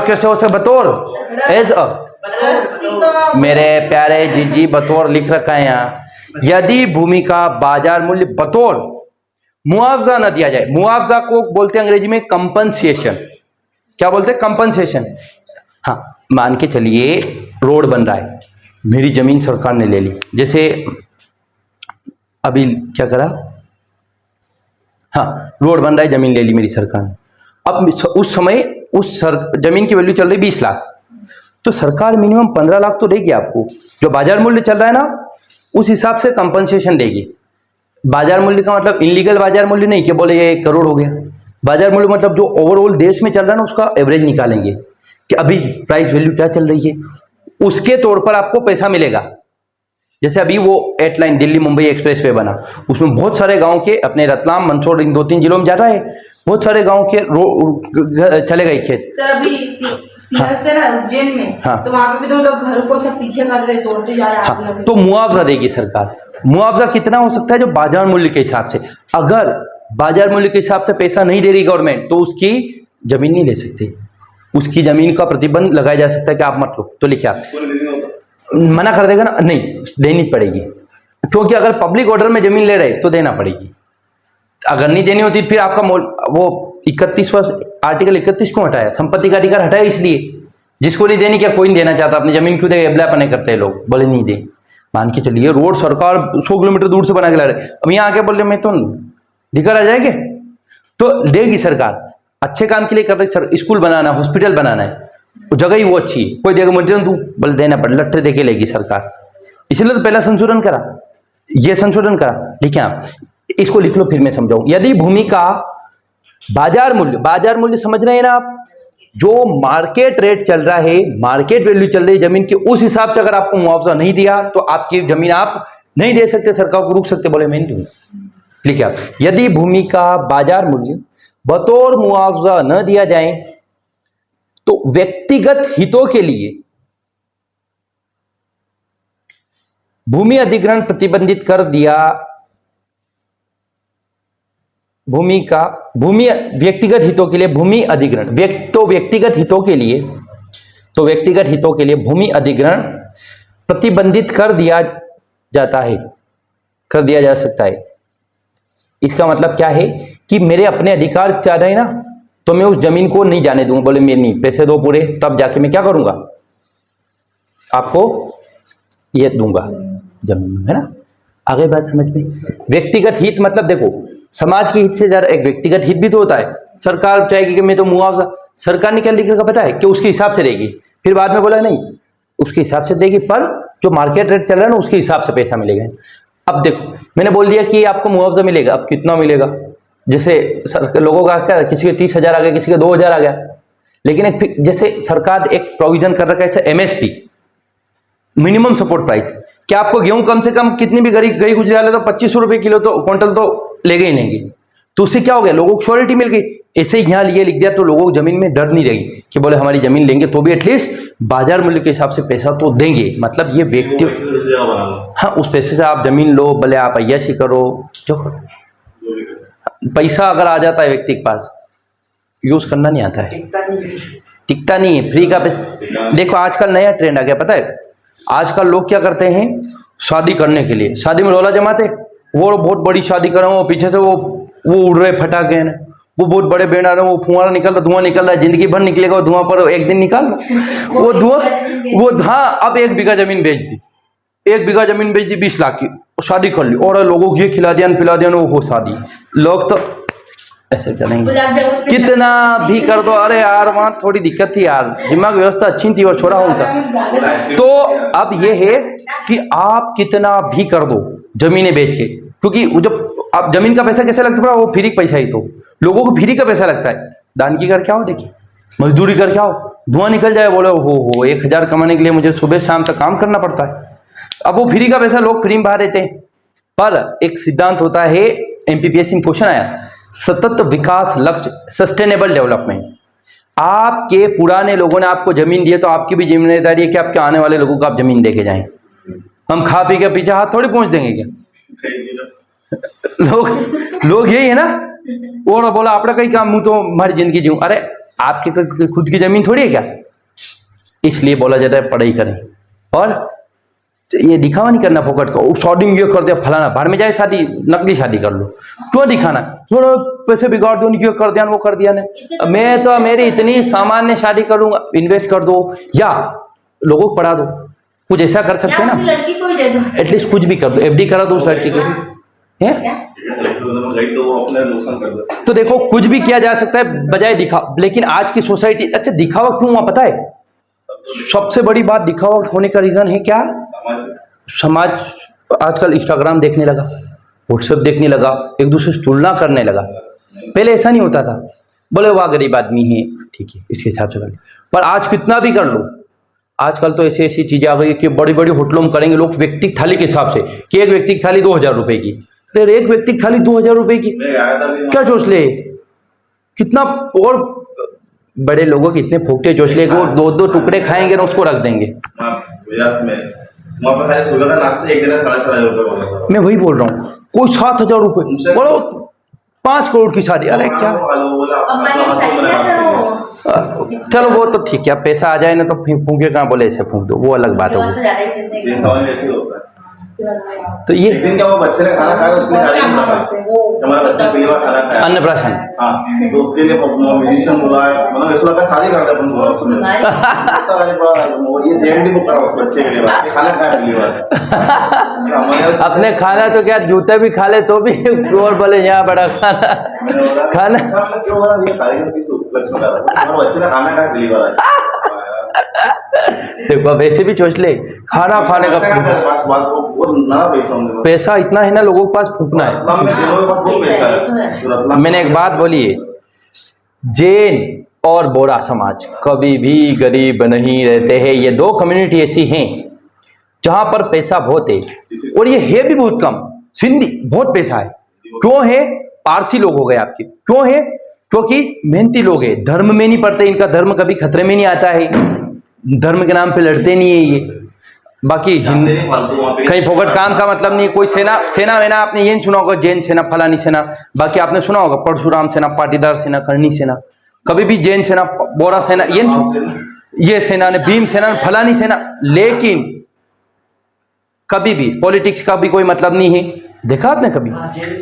[SPEAKER 1] कैसे हो सकता? बतौर एज अ, मेरे प्यारे जीजी बतौर लिख रखा है यहाँ। यदि भूमि का बाजार मूल्य बतौर मुआवजा न दिया जाए, मुआवजा को बोलते हैं अंग्रेजी में कंपनसेशन। क्या बोलते हैं? कंपनसेशन। हाँ, मान के चलिए रोड बन रहा है, मेरी जमीन सरकार ने ले ली, जैसे अभी क्या करा, हाँ रोड बन रहा है, जमीन ले ली मेरी सरकार ने। अब उस समय उस जमीन की वैल्यू चल रही 20 लाख, तो सरकार मिनिमम 15 लाख तो देगी आपको। जो बाजार मूल्य चल रहा है ना, उस हिसाब से कंपनसेशन देगी। बाजार मूल्य का मतलब इनलीगल बाजार मूल्य नहीं कि बोले ये 1 करोड़ हो गया। बाजार मूल्य मतलब जो ओवरऑल देश में चल रहा है ना, उसका एवरेज निकालेंगे कि अभी प्राइस वैल्यू क्या चल रही है, उसके तौर पर आपको पैसा मिलेगा। जैसे अभी वो 8 लाइन दिल्ली मुंबई एक्सप्रेसवे बना, उसमें बहुत सारे गांव के, अपने रतलाम मंदसौर इन 2-3 जिलों में ज्यादा है, बहुत सारे गांव के चले गए खेत।
[SPEAKER 2] सर अभी सीएस ना उज्जैन में,
[SPEAKER 1] हाँ।
[SPEAKER 2] तो वहाँ पे भी तो लोग घर को सब पीछे कर रहे, तोड़ते जा रहे हैं।
[SPEAKER 1] हाँ, तो मुआवजा देगी सरकार। मुआवजा कितना हो सकता है? जो बाजार मूल्य के हिसाब से। अगर बाजार मूल्य के हिसाब से पैसा नहीं दे रही गवर्नमेंट, तो उसकी जमीन नहीं ले सकती, उसकी जमीन का प्रतिबंध लगाया जा सकता है कि आप मत लो। तो लिखिए, आप मना कर देगा ना, नहीं देनी पड़ेगी, क्योंकि अगर पब्लिक ऑर्डर में जमीन ले रहे तो देना पड़ेगी। अगर नहीं देनी होती फिर आपका वो 31वां आर्टिकल 31 क्यों हटाया? संपत्ति का अधिकार हटाया इसलिए, जिसको नहीं देनी, क्या कोई नहीं देना चाहता अपनी जमीन, क्यों देगा? एब्ला पने करते हैं लोग, बोले नहीं दे। मान के चलिए रोड सरकार 100 किलोमीटर दूर से बना के ला रहे, अब यहाँ आके बोल रहे मैं तो अधिकार आ जाएंगे, तो देगी सरकार। अच्छे काम के लिए कर रही, स्कूल बनाना, हॉस्पिटल बनाना है, जगह ही वो अच्छी, कोई देगा मुझे तू बोले देना पड़े, लट्ठे देके लेगी सरकार। इसलिए तो पहला संशोधन करा, ये संशोधन करा। लिखिए आप, इसको लिख लो फिर मैं समझाऊं। यदि भूमि का बाजार मूल्य समझ रहे हैं ना आप? जो मार्केट रेट चल रहा है, मार्केट वैल्यू चल रही है जमीन की, उस हिसाब से अगर आपको मुआवजा नहीं दिया तो आपकी जमीन आप नहीं दे सकते, सरकार को रुक सकते, बोले मैं नहीं दूंगा। लिखिए आप, यदि भूमि का बाजार मूल्य बतौर मुआवजा न दिया जाए तो व्यक्तिगत हितों के लिए भूमि अधिग्रहण प्रतिबंधित कर दिया। भूमि व्यक्तिगत हितों के लिए भूमि अधिग्रहण व्यक्तिगत हितों के लिए भूमि अधिग्रहण प्रतिबंधित कर दिया जा सकता है। इसका मतलब क्या है कि मेरे अपने अधिकार चाह रहे हैं ना, तो मैं उस जमीन को नहीं जाने दूंगा, बोले मैं नहीं, पैसे दो पूरे, तब जाके मैं क्या करूंगा, आपको ये दूंगा जमीन, है ना। आगे बात समझ में। व्यक्तिगत हित मतलब देखो, समाज के हित से ज्यादा एक व्यक्तिगत हित भी तो होता है। सरकार चाहेगी कि मैं तो मुआवजा, सरकार ने क्या लिखेगा पता है, कि उसके हिसाब से देगी, फिर बाद में बोला नहीं उसके हिसाब से देगी, पर जो मार्केट रेट चल रहा है ना उसके हिसाब से पैसा मिलेगा। अब देखो मैंने बोल दिया कि आपको मुआवजा मिलेगा, अब कितना मिलेगा, जैसे लोगों का क्या, किसी के 30,000 आ गया, किसी के 2,000 आ गया, लेकिन एक जैसे सरकार एक प्रोविजन कर रखा है, जैसे MSP मिनिमम सपोर्ट प्राइस, क्या आपको गेहूं कम से कम कितनी भी गई गुजराले तो 2500 रुपए किलो तो क्विंटल तो लेंगे ही लेंगे, तो उससे क्या हो गया, लोगों को श्योरिटी मिल गई। ऐसे ही यहाँ लिए लिख दिया तो लोगों को जमीन में डर नहीं रहेगी कि बोले हमारी जमीन लेंगे तो भी एटलीस्ट बाजार मूल्य के हिसाब से पैसा तो देंगे, मतलब ये व्यक्ति, हाँ उस पैसे से आप जमीन लो, भले आप अय्याशी करो, जो पैसा अगर आ जाता है व्यक्ति के पास, यूज करना नहीं आता है, टिकता नहीं है, फ्री का पैसा। देखो आजकल नया ट्रेंड आ गया पता है, आजकल लोग क्या करते हैं, शादी करने के लिए शादी में रोला जमाते, वो बहुत बड़ी शादी कर रहे हो, पीछे से वो उड़ रहे फटाके हैं, वो बहुत बड़े बैंड आ रहे हैं, वो फुहारा निकल रहा, धुआं निकल रहा है, जिंदगी भर निकलेगा वो धुआं, पर एक दिन निकाल वो धुआं, वो हाँ अब 1 बीघा जमीन बेच दी, 1 बीघा जमीन बेच दी 20 लाख की, शादी कर ली, और लोगों को ये खिला दिया पिला दिया, वो शादी, लोग तो ऐसे चलेंगे, कितना भी कर दो, अरे यार वहां थोड़ी दिक्कत थी यार, दिमाग व्यवस्था अच्छी थी और छोड़ा होता। तो अब ये है कि आप कितना भी कर दो जमीनें बेच के, क्योंकि वो जब आप जमीन का पैसा कैसे लगता है, वो फ्री पैसा ही, तो लोगों को फ्री का पैसा लगता है। दान की कर क्या हो, देखिए मजदूरी कर क्या हो, धुआं निकल जाए, बोले हो 1000 कमाने के लिए मुझे सुबह शाम तक काम करना पड़ता है, अब वो फ्री का पैसा लोग फ्री में बाहर देते हैं। पर एक सिद्धांत होता है, MPPSC में क्वेश्चन आया, सतत विकास लक्ष्य, सस्टेनेबल डेवलपमेंट। आपके पुराने लोगों ने आपको जमीन दी है तो आपकी भी जिम्मेदारी है कि आपके आने वाले लोगों को आप जमीन दे के जाएं। हम खा पी के पीछे हाथ थोड़ी पहुंच देंगे क्या, लोग यही है ना, और बोला अपना कहीं काम, मुंह तो हमारी जिंदगी जीऊं, अरे आपकी खुद की जमीन थोड़ी है क्या, इसलिए बोला जाता है पढ़ाई करें, और ये दिखावा नहीं करना फोकट का, शादी ये कर दिया फलाना, बाहर में जाए शादी, नकली शादी कर लो, क्यों दिखाना, थोड़ा पैसे बिगाड़ दो, ये कर दिया वो कर दिया ने, मैं तो मेरी इतनी सामान्य शादी करूंगा, इन्वेस्ट कर दो या लोगों को पढ़ा दो, कुछ ऐसा कर सकते हैं ना,
[SPEAKER 2] लड़की को ही दे दो,
[SPEAKER 1] एटलीस्ट कुछ भी कर दो, FD करा दो उस लड़की की, है तो देखो कुछ भी किया जा सकता है बजाय दिखा। लेकिन आज की सोसाइटी, अच्छा दिखावा क्यों हुआ पता है, सबसे बड़ी बात दिखावा होने का रीजन है क्या, समाज आजकल इंस्टाग्राम देखने लगा, व्हाट्सएप देखने लगा, एक दूसरे से तुलना करने लगा। पहले ऐसा नहीं होता था, बोले वाह गरीब आदमी है ठीक है इसके हिसाब से कर ले, पर आज कितना भी कर लो, आजकल तो ऐसी ऐसी चीजें आ गई कि बड़ी बड़ी होटलों में करेंगे लोग व्यक्ति की थाली के हिसाब से, कि एक व्यक्ति की थाली 2000 रुपए की, अरे एक व्यक्ति की थाली 2000 रुपए की, क्या सोच ले, कितना, और बड़े लोगों के इतने फोकटे चोचले को 2-2 टुकड़े खाएंगे ना उसको रख देंगे।
[SPEAKER 4] सुबह का नाश्ता एक दिन 7,500 रुपए,
[SPEAKER 1] मैं वही बोल रहा हूँ, कोई 7,000 रुपए, बोलो 5 करोड़ की शादी, अरे क्या, चलो वो तो ठीक है, पैसा आ जाए ना तो फूंके कहाँ, बोले ऐसे फूंक दो, वो अलग बात होगी। तो ये
[SPEAKER 4] दिन क्या वो बच्चे ने खाना खाया, उसके लिए हमारा बच्चा पहली बार खाना खाया,
[SPEAKER 1] अन्नप्राशन,
[SPEAKER 4] हाँ तो उसके लिए म्यूजिशियन बुलाया, मतलब ऐसा लगा शादी कर दे अपन, ये JMD बुक करा उस बच्चे के लिए, खाना खाया पहली बार।
[SPEAKER 1] अपने खाना तो क्या जूते भी खा ले तो भी और बोले यहाँ बड़ा खाना
[SPEAKER 4] क्यों बोला, ये कार्यक्रम की उपलक्ष्य में कर, बच्चे ने खाना खाया पहली बार।
[SPEAKER 1] देखो वैसे भी सोच ले, खाना खाने का पैसा इतना है ना, लोगों के पास फूकना है। मैंने एक बात बोली है, जैन और बोरा समाज कभी भी गरीब नहीं रहते हैं। ये दो कम्युनिटी ऐसी हैं जहां पर पैसा बहुत है और ये है भी बहुत कम। सिंधी बहुत पैसा है, क्यों है? पारसी लोग हो गए आपके, क्यों है? क्योंकि मेहनती लोग हैं, धर्म में नहीं पड़ते, इनका धर्म कभी खतरे में नहीं आता है, धर्म के नाम पे लड़ते नहीं है ये। बाकी कहीं फोकट काम का मतलब नहीं। कोई सेना वेना आपने ये नहीं सुना होगा, जैन सेना, फलानी सेना। बाकी आपने सुना होगा परशुराम सेना, पाटीदार सेना, करणी सेना। कभी भी जैन सेना, बोरा सेना, ये सेना ने, भीम सेना ने, फलानी सेना। लेकिन कभी भी पॉलिटिक्स का भी कोई मतलब नहीं है। देखा आपने कभी?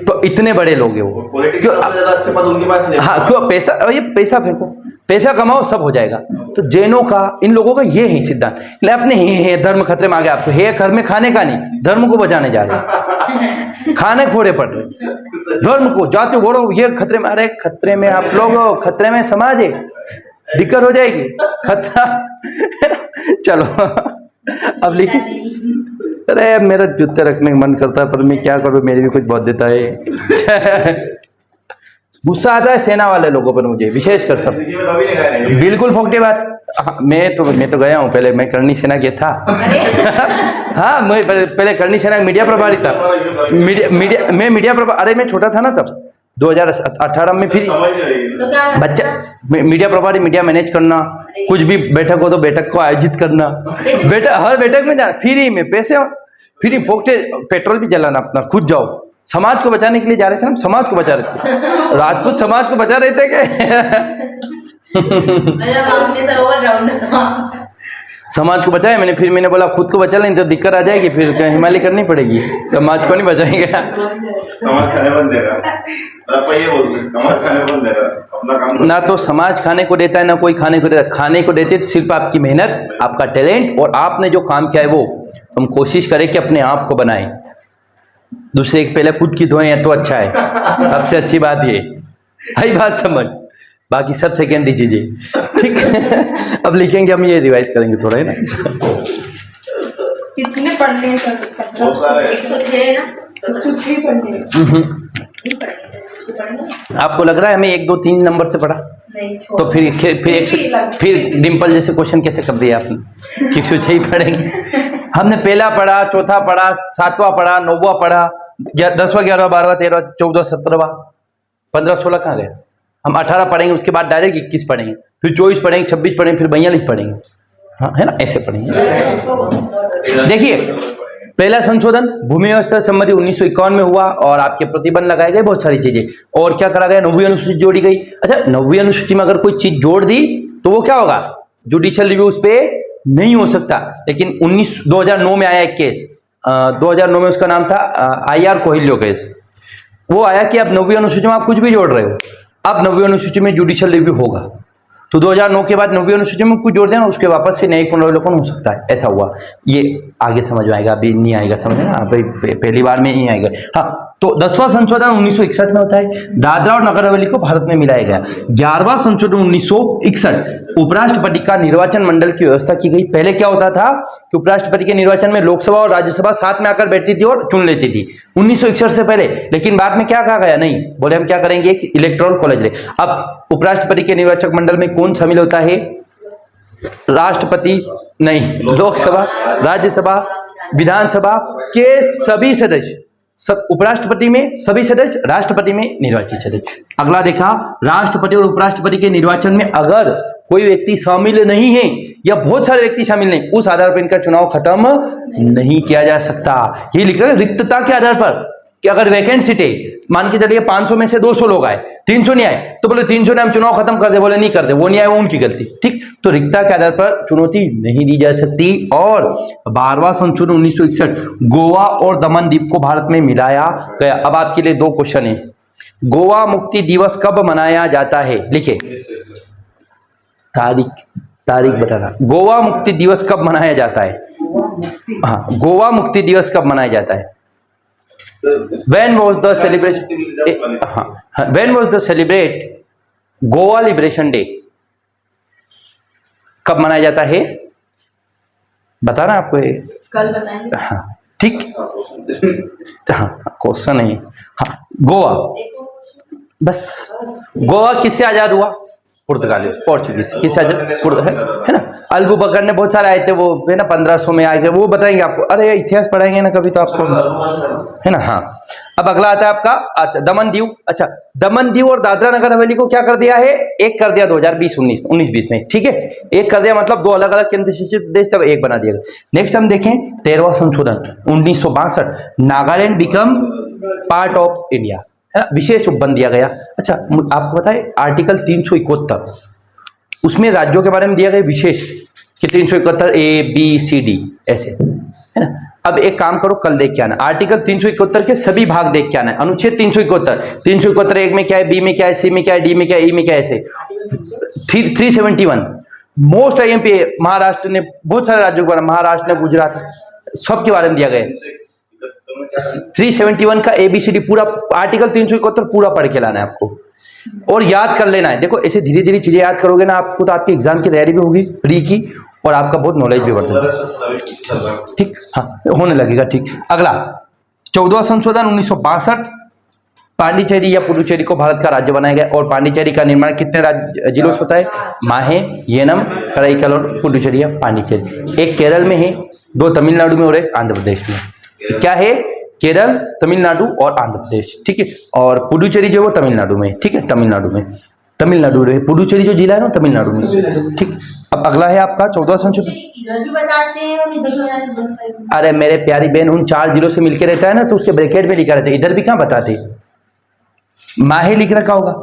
[SPEAKER 1] तो इतने बड़े लोग हैं वो, क्यों?
[SPEAKER 4] अच्छे पद उनके पास है।
[SPEAKER 1] हाँ, क्यों? पैसा, ये पैसा फेंको, पैसा कमाओ, सब हो जाएगा। तो जैनों का, इन लोगों का ये है सिद्धांत। अपने है धर्म खतरे में आ गया। आपको है घर में खाने का नहीं, धर्म को बचाने जा रहे, खाने फोड़े पड़ रहे, धर्म को जाते बोलो ये खतरे में आ रहे। खतरे में आप लोग, खतरे में समाज है, दिक्कत हो जाएगी, खतरा। चलो अब लिखिए। अरे मेरा जूते रखने का मन करता है पर मैं क्या करूं, मेरी भी कुछ बहुत देता है। गुस्सा आता है सेना वाले लोगों पर मुझे, विशेषकर सब। बिल्कुल फोकटे बात। हाँ, मैं तो गया हूँ पहले, मैं करणी सेना के था। हाँ, मैं पहले करणी सेना मीडिया प्रभारी था। मैं मीडिया प्रभारी, अरे मैं छोटा था ना तब, 2018 में। फिर बच्चा मीडिया प्रभारी, मीडिया मैनेज करना, कुछ भी बैठक हो तो बैठक को आयोजित करना, हर बैठक में जाना, फ्री में पैसे, फ्री फोकटे, पेट्रोल भी जलाना अपना, खुद जाओ। समाज को बचाने के लिए जा रहे थे ना, समाज को बचा रहे थे, राजपूत समाज को बचा रहे थे क्या? समाज को बचाया मैंने। फिर मैंने बोला खुद को बचा लें तो दिक्कत आ जाएगी, फिर हिमालय करनी पड़ेगी, समाज को नहीं बचाएंगे।
[SPEAKER 4] समाज खाने बंद देगा, ये बोलते समाज खाने बंद देगा, अपना काम
[SPEAKER 1] ना तो समाज खाने को देता है, ना कोई खाने को देता है। खाने को देते तो सिर्फ आपकी मेहनत, आपका टैलेंट और आपने जो काम किया है वो। तो हम कोशिश करें कि अपने आप को बनाएं, दूसरे के पहले खुद की धोएं तो अच्छा है, सबसे अच्छी बात ये है, बात समझ। बाकी सब सेकेंडरी चीजें, ठीक है। अब लिखेंगे हम, ये रिवाइज करेंगे थोड़ा, है ना।
[SPEAKER 2] कितने पढ़ने हैं सर?
[SPEAKER 4] बहुत सारे
[SPEAKER 2] 106 है ना, कुछ भी पढ़ने हैं।
[SPEAKER 1] आपको लग रहा है हमें 1 2 3 नंबर से पढ़ा?
[SPEAKER 2] नहीं,
[SPEAKER 1] तो फिर डिम्पल जैसे क्वेश्चन कैसे कर दिया आपने? 106 ही पढ़ेंगे। हमने पहला पढ़ा, चौथा पढ़ा, 7वां पढ़ा, 9वां पढ़ा, 10वां, 11वां, 12वां, 13वां, 14वां, 17वां, 15, 16 कहाँ गया? हम 18 पढ़ेंगे, उसके बाद डायरेक्ट 21 पढ़ेंगे, फिर 24 पढ़ेंगे, 26 पढ़ेंगे, फिर 42 पढ़ेंगे। हाँ, है ना, ऐसे पढ़ेंगे। देखिए, पहला संशोधन भूमि व्यवस्था संबंधी 1951 में हुआ और आपके प्रतिबंध लगाए गए बहुत सारी चीजें। और क्या करा गया? 9वीं अनुसूची जोड़ी गई। अच्छा, 9वीं अनुसूची में अगर कोई चीज जोड़ दी तो वो क्या होगा? जुडिशियल रिव्यू उस पे नहीं हो सकता। लेकिन 2009 में आया एक केस, 2009 में उसका नाम था IR कोहिल्यो केस। वो आया कि अब 9वीं अनुसूची में आप कुछ भी जोड़ रहे हो, अब 9वीं अनुसूची में जुडिशियल रिव्यू होगा। तो 2009 के बाद 9वीं अनुसूची में कुछ जोड़ देना, उसके वापस से न्यायिक पुनर्विलोकन हो सकता है। ऐसा हुआ, ये आगे समझ में आएगा, अभी नहीं आएगा समझ ना, भाई पहली बार में नहीं आएगा। हाँ, तो 10वां संशोधन 1961 में होता है, दादरा और नगर हवेली को भारत में मिलाया गया। 11वां संशोधन 1961, उपराष्ट्रपति का निर्वाचन मंडल की व्यवस्था की गई। पहले क्या होता था कि उपराष्ट्रपति के निर्वाचन में लोकसभा और राज्यसभा साथ में आकर बैठती थी और चुन लेती थी 1961 से पहले। लेकिन बाद में क्या कहा गया? नहीं, बोले हम क्या करेंगे, एक इलेक्टोरल कॉलेज ले। अब उपराष्ट्रपति के निर्वाचक मंडल में कौन शामिल होता है? राष्ट्रपति नहीं, लोकसभा, राज्यसभा, विधानसभा के सभी सदस्य। सब उपराष्ट्रपति में सभी सदस्य, राष्ट्रपति में निर्वाचित सदस्य। अगला देखा, राष्ट्रपति और उपराष्ट्रपति के निर्वाचन में अगर कोई व्यक्ति शामिल नहीं है या बहुत सारे व्यक्ति शामिल नहीं, उस आधार पर इनका चुनाव खत्म नहीं किया जा सकता। ये लिख रहा है रिक्तता के आधार पर कि अगर वैकेंट सीट है, मान के चलिए 500 में से 200 लोग आए, 300 नहीं आए, तो बोले 300 ने हम चुनाव खत्म कर दे, बोले नहीं कर दे, वो नहीं आए, वो उनकी गलती। ठीक, तो रिक्तता के आधार पर चुनौती नहीं दी जा सकती। और 12वां संशोधन 1961, गोवा और दमन द्वीप को भारत में मिलाया गया। अब आपके लिए 2 क्वेश्चन है। गोवा मुक्ति दिवस कब मनाया जाता है? लिखे तारीख बताना। गोवा मुक्ति दिवस कब मनाया जाता है? हाँ, गोवा मुक्ति दिवस कब मनाया जाता है? When was the celebration? When was the celebrate Goa liberation day? कब मनाया जाता है? बताना आपको ये।
[SPEAKER 2] कल बताएंगे।
[SPEAKER 1] हाँ, ठीक। हाँ, क्वेश्चन है। हाँ, गोवा, बस गोवा किससे आजाद हुआ? पुर्तगाली पोर्चुगीज किस है ना। अल्बू बकर ने बहुत सारे आए थे, वो है ना 1500 में आए थे, वो बताएंगे आपको। अरे इतिहास पढ़ाएंगे ना कभी तो आपको, है ना। हाँ, अब अगला आता है आपका, अच्छा दमन दीव। अच्छा, दमन दीव और दादरा नगर हवेली को क्या कर दिया है, एक कर दिया 2019-20 में, ठीक है। एक कर दिया मतलब दो अलग अलग केंद्र शासित प्रदेश तब एक बना दिया। नेक्स्ट हम देखें 13वां संशोधन 1962, Nagaland become part of India, है ना, विशेष उपबंध दिया गया। अच्छा आपको पता है आर्टिकल 371 उसमें राज्यों के बारे में दिया गया विशेष कि 371 ABCD ऐसे, है ना। अब एक काम करो, कल देख के आना आर्टिकल 371 के सभी भाग देख के आना। अनुच्छेद 371 एक में क्या है, बी में क्या है, सी में क्या है, डी में क्या है, ई में क्या है, ऐसे 371 मोस्ट IMP महाराष्ट्र ने बहुत सारे राज्यों के बारे में, महाराष्ट्र ने, गुजरात, सबके बारे में दिया गया है। 371 का ABCD पूरा आर्टिकल 371 पूरा पढ़ के लाना है आपको और याद कर लेना है। देखो ऐसे धीरे धीरे चीजें याद करोगे ना आपको तो आपकी एग्जाम की तैयारी भी होगी प्री की और आपका बहुत नॉलेज भी बढ़ेगा, ठीक। हाँ होने लगेगा, ठीक। अगला 14वां संशोधन 1962, पांडिचेरी या पुडुचेरी को भारत का राज्य बनाया गया। और पांडिचेरी का निर्माण कितने जिलों से होता है, माहे, येनम, कराईकल और पुडुचेरी या पांडिचेरी। एक केरल में है, दो तमिलनाडु में और एक आंध्र प्रदेश में। क्या है, केरल, तमिलनाडु और आंध्र प्रदेश, ठीक है। और पुडुचेरी जो है वो तमिलनाडु में, ठीक है, तमिलनाडु में पुडुचेरी जो जिला है ना तमिलनाडु में, ठीक। अब अगला है आपका 14वां संशोधन। अरे मेरे प्यारी बहन उन 4 जिलों से मिलकर रहता है ना तो उसके ब्रैकेट में लिखा रहता है, इधर भी कहाँ बताते, माहे लिख रखा होगा,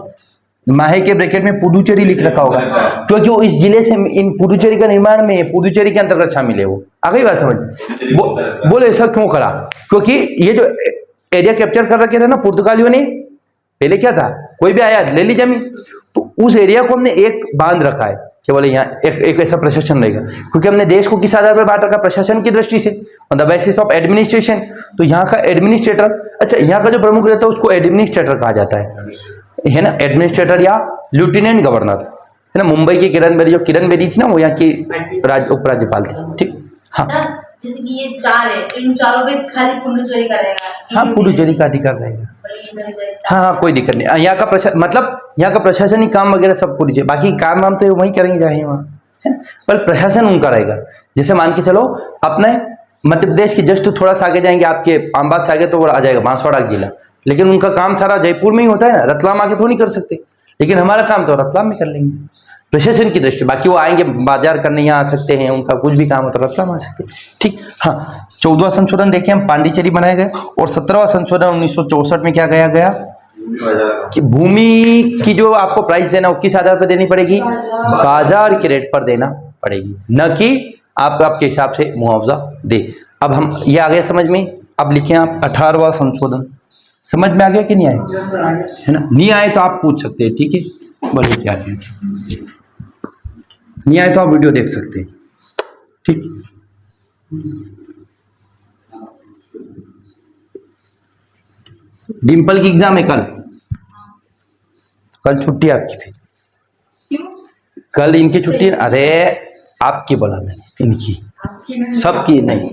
[SPEAKER 1] माहे के ब्रैकेट में पुडुचेरी लिख रखा होगा क्योंकि वो इस जिले से, इन पुडुचेरी का निर्माण में पुडुचेरी के अंतर्गत शामिल है। वो आ गई बात समझ, बोले ऐसा क्यों करा, क्योंकि ये जो एरिया कैप्चर कर रखे थे ना पुर्तगालियों ने, पहले क्या था कोई भी आया ले ली जमीन, तो उस एरिया को हमने एक बांध रखा है कि बोले यहाँ एक ऐसा प्रशासन रहेगा, क्योंकि हमने देश को किस आधार पर बांट रखा, प्रशासन की दृष्टि से, on the basis of administration. तो यहाँ का एडमिनिस्ट्रेटर, अच्छा यहाँ का जो प्रमुख रहता है उसको एडमिनिस्ट्रेटर कहा जाता है ना, एडमिनिस्ट्रेटर या लेफ्टिनेंट गवर्नर, है ना। मुंबई की किरण बेदी, जो किरण बेदी थी ना वो यहाँ की उपराज्यपाल थी, ठीक। हाँ
[SPEAKER 5] जैसे कि ये 4 है, इन चारों पे खाली पुडुचेरी का रहेगा।
[SPEAKER 1] हाँ पुडुचेरी का अधिकार रहेगा, हाँ कोई दिक्कत नहीं। यहाँ का मतलब यहाँ का प्रशासनिक काम वगैरह सब पुडुचेरी, बाकी काम वाम तो वहीं करेंगे चाहे वहाँ, है ना, पर प्रशासन उनका रहेगा। जैसे मान के चलो अपने मध्य प्रदेश की जस्ट थोड़ा सा आगे जाएंगे, आपके आमबाग से आगे तो वो आ जाएगा बांसवाड़ा जिला, लेकिन उनका काम सारा जयपुर में ही होता है ना, रतलाम आके तो नहीं कर सकते, लेकिन हमारा काम तो रतलाम में कर लेंगे प्रशासन की दृष्टि। बाकी वो आएंगे बाजार करने यहाँ आ सकते हैं, उनका कुछ भी काम होता है रतलाम आ सकते हैं, ठीक। हाँ 14वां संशोधन देखें हम, पांडिचेरी बनाया गया। और 17वां संशोधन 1964 में क्या गया कि भूमि की जो आपको प्राइस देना वो किस आधार पर देनी पड़ेगी, बाजार के रेट पर देना पड़ेगी, न कि आप आपके हिसाब से मुआवजा दे। अब हम ये आ गया समझ में। अब लिखें आप 18वां संशोधन, समझ में आ गया कि नहीं आया, है ना। नहीं आए तो आप पूछ सकते हैं, ठीक है, बोले क्या है, नहीं आए तो आप वीडियो देख सकते हैं, ठीक। डिम्पल की एग्जाम है कल छुट्टी आपकी, फिर कल इनकी छुट्टी। अरे आपकी बोला मैंने, इनकी सबकी नहीं,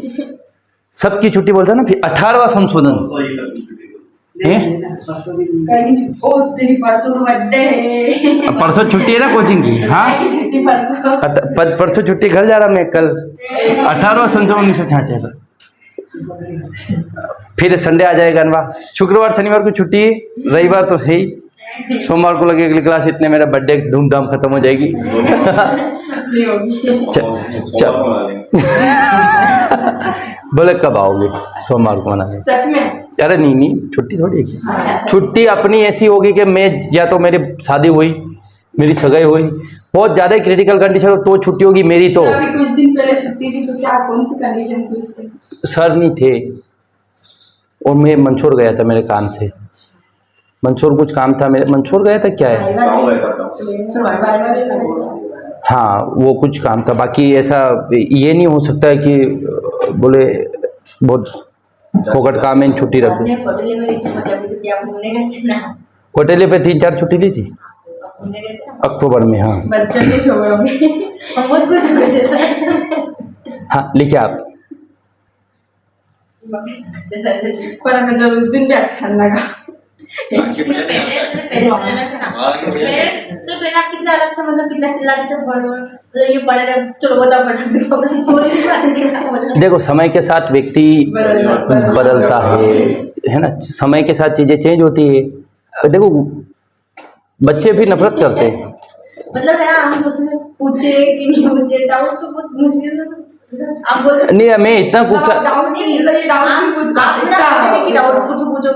[SPEAKER 1] सबकी छुट्टी बोलता ना। फिर 18वां संशोधन परसों छुट्टी है ना कोचिंग की, हाँ परसों छुट्टी, घर जा रहा मैं कल। 18वां संशोधन 1966, फिर संडे आ जाएगा ना, शुक्रवार शनिवार को छुट्टी, रविवार तो है ही, सोमवार को लगे अगली क्लास, इतने मेरा बर्थडे धूमधाम खत्म हो जाएगी। बोले कब आओगे, सोमवार को मनाने,
[SPEAKER 2] सच में?
[SPEAKER 1] अरे नहीं छुट्टी थोड़ी है, छुट्टी अपनी ऐसी होगी कि मैं या तो मेरी शादी हुई, मेरी सगाई हुई, बहुत ज्यादा क्रिटिकल कंडीशन हो तो छुट्टी होगी मेरी। तो
[SPEAKER 2] अभी कुछ दिन पहले छुट्टी थी तो क्या कौन सी कंडीशन थी उसकी?
[SPEAKER 1] सर नहीं थे और मैं मंदसौर गया था मेरे काम से, मंदसौर कुछ काम था मेरे, मंदसौर गया था क्या है, हाँ वो कुछ काम था। बाकी ऐसा ये नहीं हो सकता है कि बोले बहुत फोकट काम है छुट्टी रख दो। होटल पे 3-4 छुट्टी ली थी अक्टूबर में, हाँ हाँ लिखे आप।
[SPEAKER 2] पर हमें तो उस दिन भी अच्छा लगा।
[SPEAKER 5] सिर्फ पहले आप कितना अलग था, मतलब कितना चिल्लाते थे बड़े बड़े, मतलब ये पढ़े रहे, चलो बताओ फटाक से बोल नहीं पाते थे मतलब।
[SPEAKER 1] देखो समय के साथ व्यक्ति बदलता है ना, समय के साथ चीजें चेंज होती है। देखो बच्चे भी नफरत करते हैं।
[SPEAKER 5] मतलब है ना, हम दूसरे से पूछे कि नहीं पूछे, डाउट तो बहुत मुश्किल से आप बोलते
[SPEAKER 1] नहीं मैं इतना कुछ
[SPEAKER 2] डाउट नहीं, मतलब ये डाउट भी पूछ
[SPEAKER 5] आप ना बोलते कि डाउट पूछो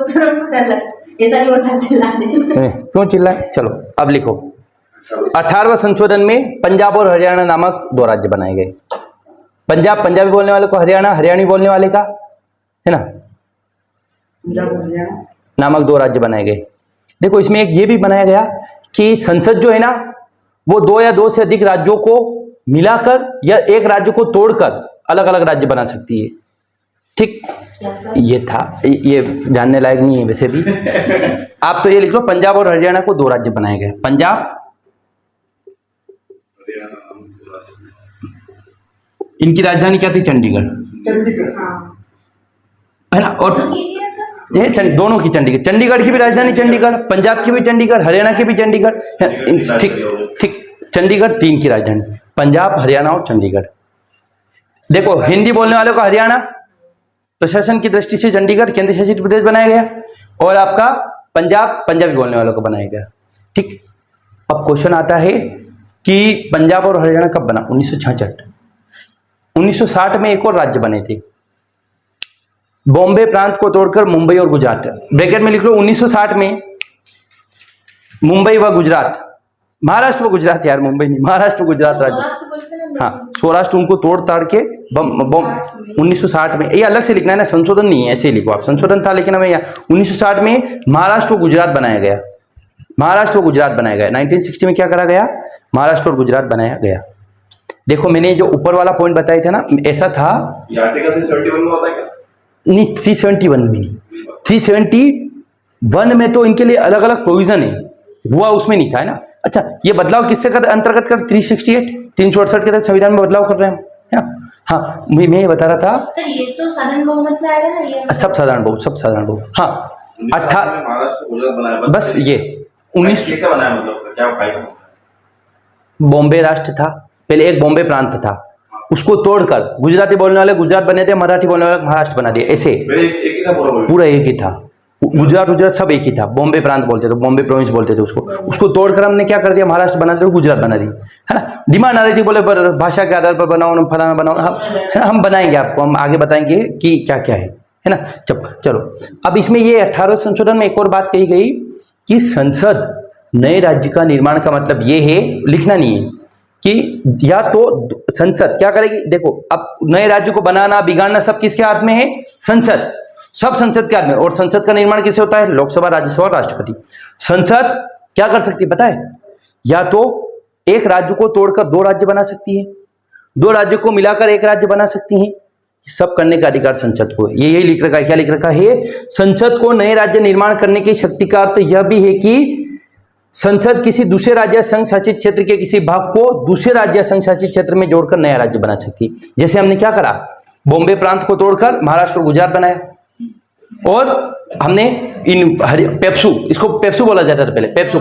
[SPEAKER 5] ऐसा नहीं होता, चिल्लाते।
[SPEAKER 1] क्यों चिल्लाए। चलो अब लिखो, 18वें संशोधन में पंजाब और हरियाणा नामक दो राज्य बनाए गए। पंजाब पंजाबी बोलने वाले को, हरियाणा हरियाणी बोलने वाले का, है ना,
[SPEAKER 3] पंजाब और हरियाणा
[SPEAKER 1] नामक दो राज्य बनाए गए। देखो इसमें एक ये भी बनाया गया कि संसद जो है ना वो दो या दो से अधिक राज्यों को मिलाकर या एक राज्य को तोड़कर अलग अलग राज्य बना सकती है। ठीक, ये था, ये जानने लायक नहीं है वैसे भी। आप तो ये लिख लो, पंजाब और हरियाणा को दो राज्य बनाए गए। पंजाब, इनकी राजधानी क्या थी? चंडीगढ़,
[SPEAKER 3] चंडीगढ़।
[SPEAKER 1] है ना। और ये दोनों की चंडीगढ़, चंडीगढ़ की भी राजधानी चंडीगढ़, पंजाब की भी चंडीगढ़, हरियाणा की भी चंडीगढ़। ठीक ठीक, चंडीगढ़ तीन की राजधानी, पंजाब हरियाणा और चंडीगढ़। देखो हिंदी बोलने वालों का हरियाणा, प्रशासन की दृष्टि से चंडीगढ़ केंद्र शासित प्रदेश बनाया गया, और आपका पंजाब पंजाबी बोलने वालों का बनाया गया। ठीक, अब क्वेश्चन आता है कि पंजाब और हरियाणा कब बना? 1966। 1960 में एक और राज्य बने थे, बॉम्बे प्रांत को तोड़कर मुंबई और गुजरात। ब्रैकेट में लिख लो 1960 में मुंबई व गुजरात, महाराष्ट्र व गुजरात, यार मुंबई नहीं, महाराष्ट्र गुजरात राज्य। हाँ, सौराष्ट्र उनको तोड़ ताड़ के 1960 में, ये अलग से लिखना है ना, संशोधन नहीं है, ऐसे ही लिखो आप, संशोधन था लेकिन हमें यहाँ 1960 में महाराष्ट्र और गुजरात बनाया गया। महाराष्ट्र और गुजरात बनाया गया। 1960 में क्या करा गया? महाराष्ट्र और गुजरात बनाया गया। देखो मैंने जो ऊपर वाला पॉइंट बताया था ना, ऐसा था।
[SPEAKER 4] आर्टिकल 371 में होता है क्या?
[SPEAKER 1] नहीं, 371 में नहीं, 371 में तो इनके लिए अलग अलग प्रोविजन है, हुआ उसमें नहीं था, है ना। अच्छा, ये बदलाव किससे कर अंतर्गत कर? 368 368 के तहत संविधान में बदलाव कर रहे हैं हम, है ना। हाँ, मैं ये बता रहा था
[SPEAKER 5] सर, ये तो साधारण बहुमत में आएगा ना, ये
[SPEAKER 1] सब साधारण बहुमत, सब साधारण बहुमत। हाँ,
[SPEAKER 4] 1960 में महाराष्ट्र गुजरात बनाया,
[SPEAKER 1] बस ये 19
[SPEAKER 4] कैसे बनाया, मतलब क्या फायदा?
[SPEAKER 1] बॉम्बे राष्ट्र था पहले, एक बॉम्बे प्रांत था, उसको तोड़कर गुजराती बोलने वाले गुजरात बने थे, मराठी बोलने वाले महाराष्ट्र बना दिए। ऐसे
[SPEAKER 4] एक ही था
[SPEAKER 1] पूरा एक ही था, गुजरात सब एक ही था, बॉम्बे प्रांत बोलते थे, बॉम्बे प्रोविंस बोलते थे उसको तोड़कर हमने क्या कर दिया? महाराष्ट्र बना दिया, गुजरात बना दी, है ना। डिमांड आ रही थी, बोले पर भाषा के आधार पर बनाओ, फलाना बनाओ, है ना, हम बनाएंगे, आपको हम आगे बताएंगे कि क्या क्या है ना। चलो अब इसमें ये 18वें संशोधन में एक और बात कही गई कि संसद नए राज्य का निर्माण का मतलब ये है, लिखना नहीं है कि या तो संसद क्या करेगी। देखो अब नए राज्य को बनाना बिगाड़ना सब किसके हाथ में है? संसद, सब संसद के हाथ में। और संसद का निर्माण किसे होता है? लोकसभा, राज्यसभा और राष्ट्रपति। संसद क्या कर सकती है पता है? या तो एक राज्य को तोड़कर दो राज्य बना सकती है, दो राज्यों को मिलाकर एक राज्य बना सकती है, सब करने का अधिकार संसद को है। ये यही लिख रखा है, क्या लिख रखा है? संसद को नए राज्य निर्माण करने की शक्ति का अर्थ यह भी है कि संसद किसी दूसरे राज्य संघ शासित क्षेत्र के किसी भाग को दूसरे राज्य संघ शासित क्षेत्र में जोड़कर नया राज्य बना सकती है। जैसे हमने क्या करा, बॉम्बे प्रांत को तोड़कर महाराष्ट्र और गुजरात बनाया, और हमने इन पेप्सू, इसको पेप्सू बोला जाता था पहले, पेप्सू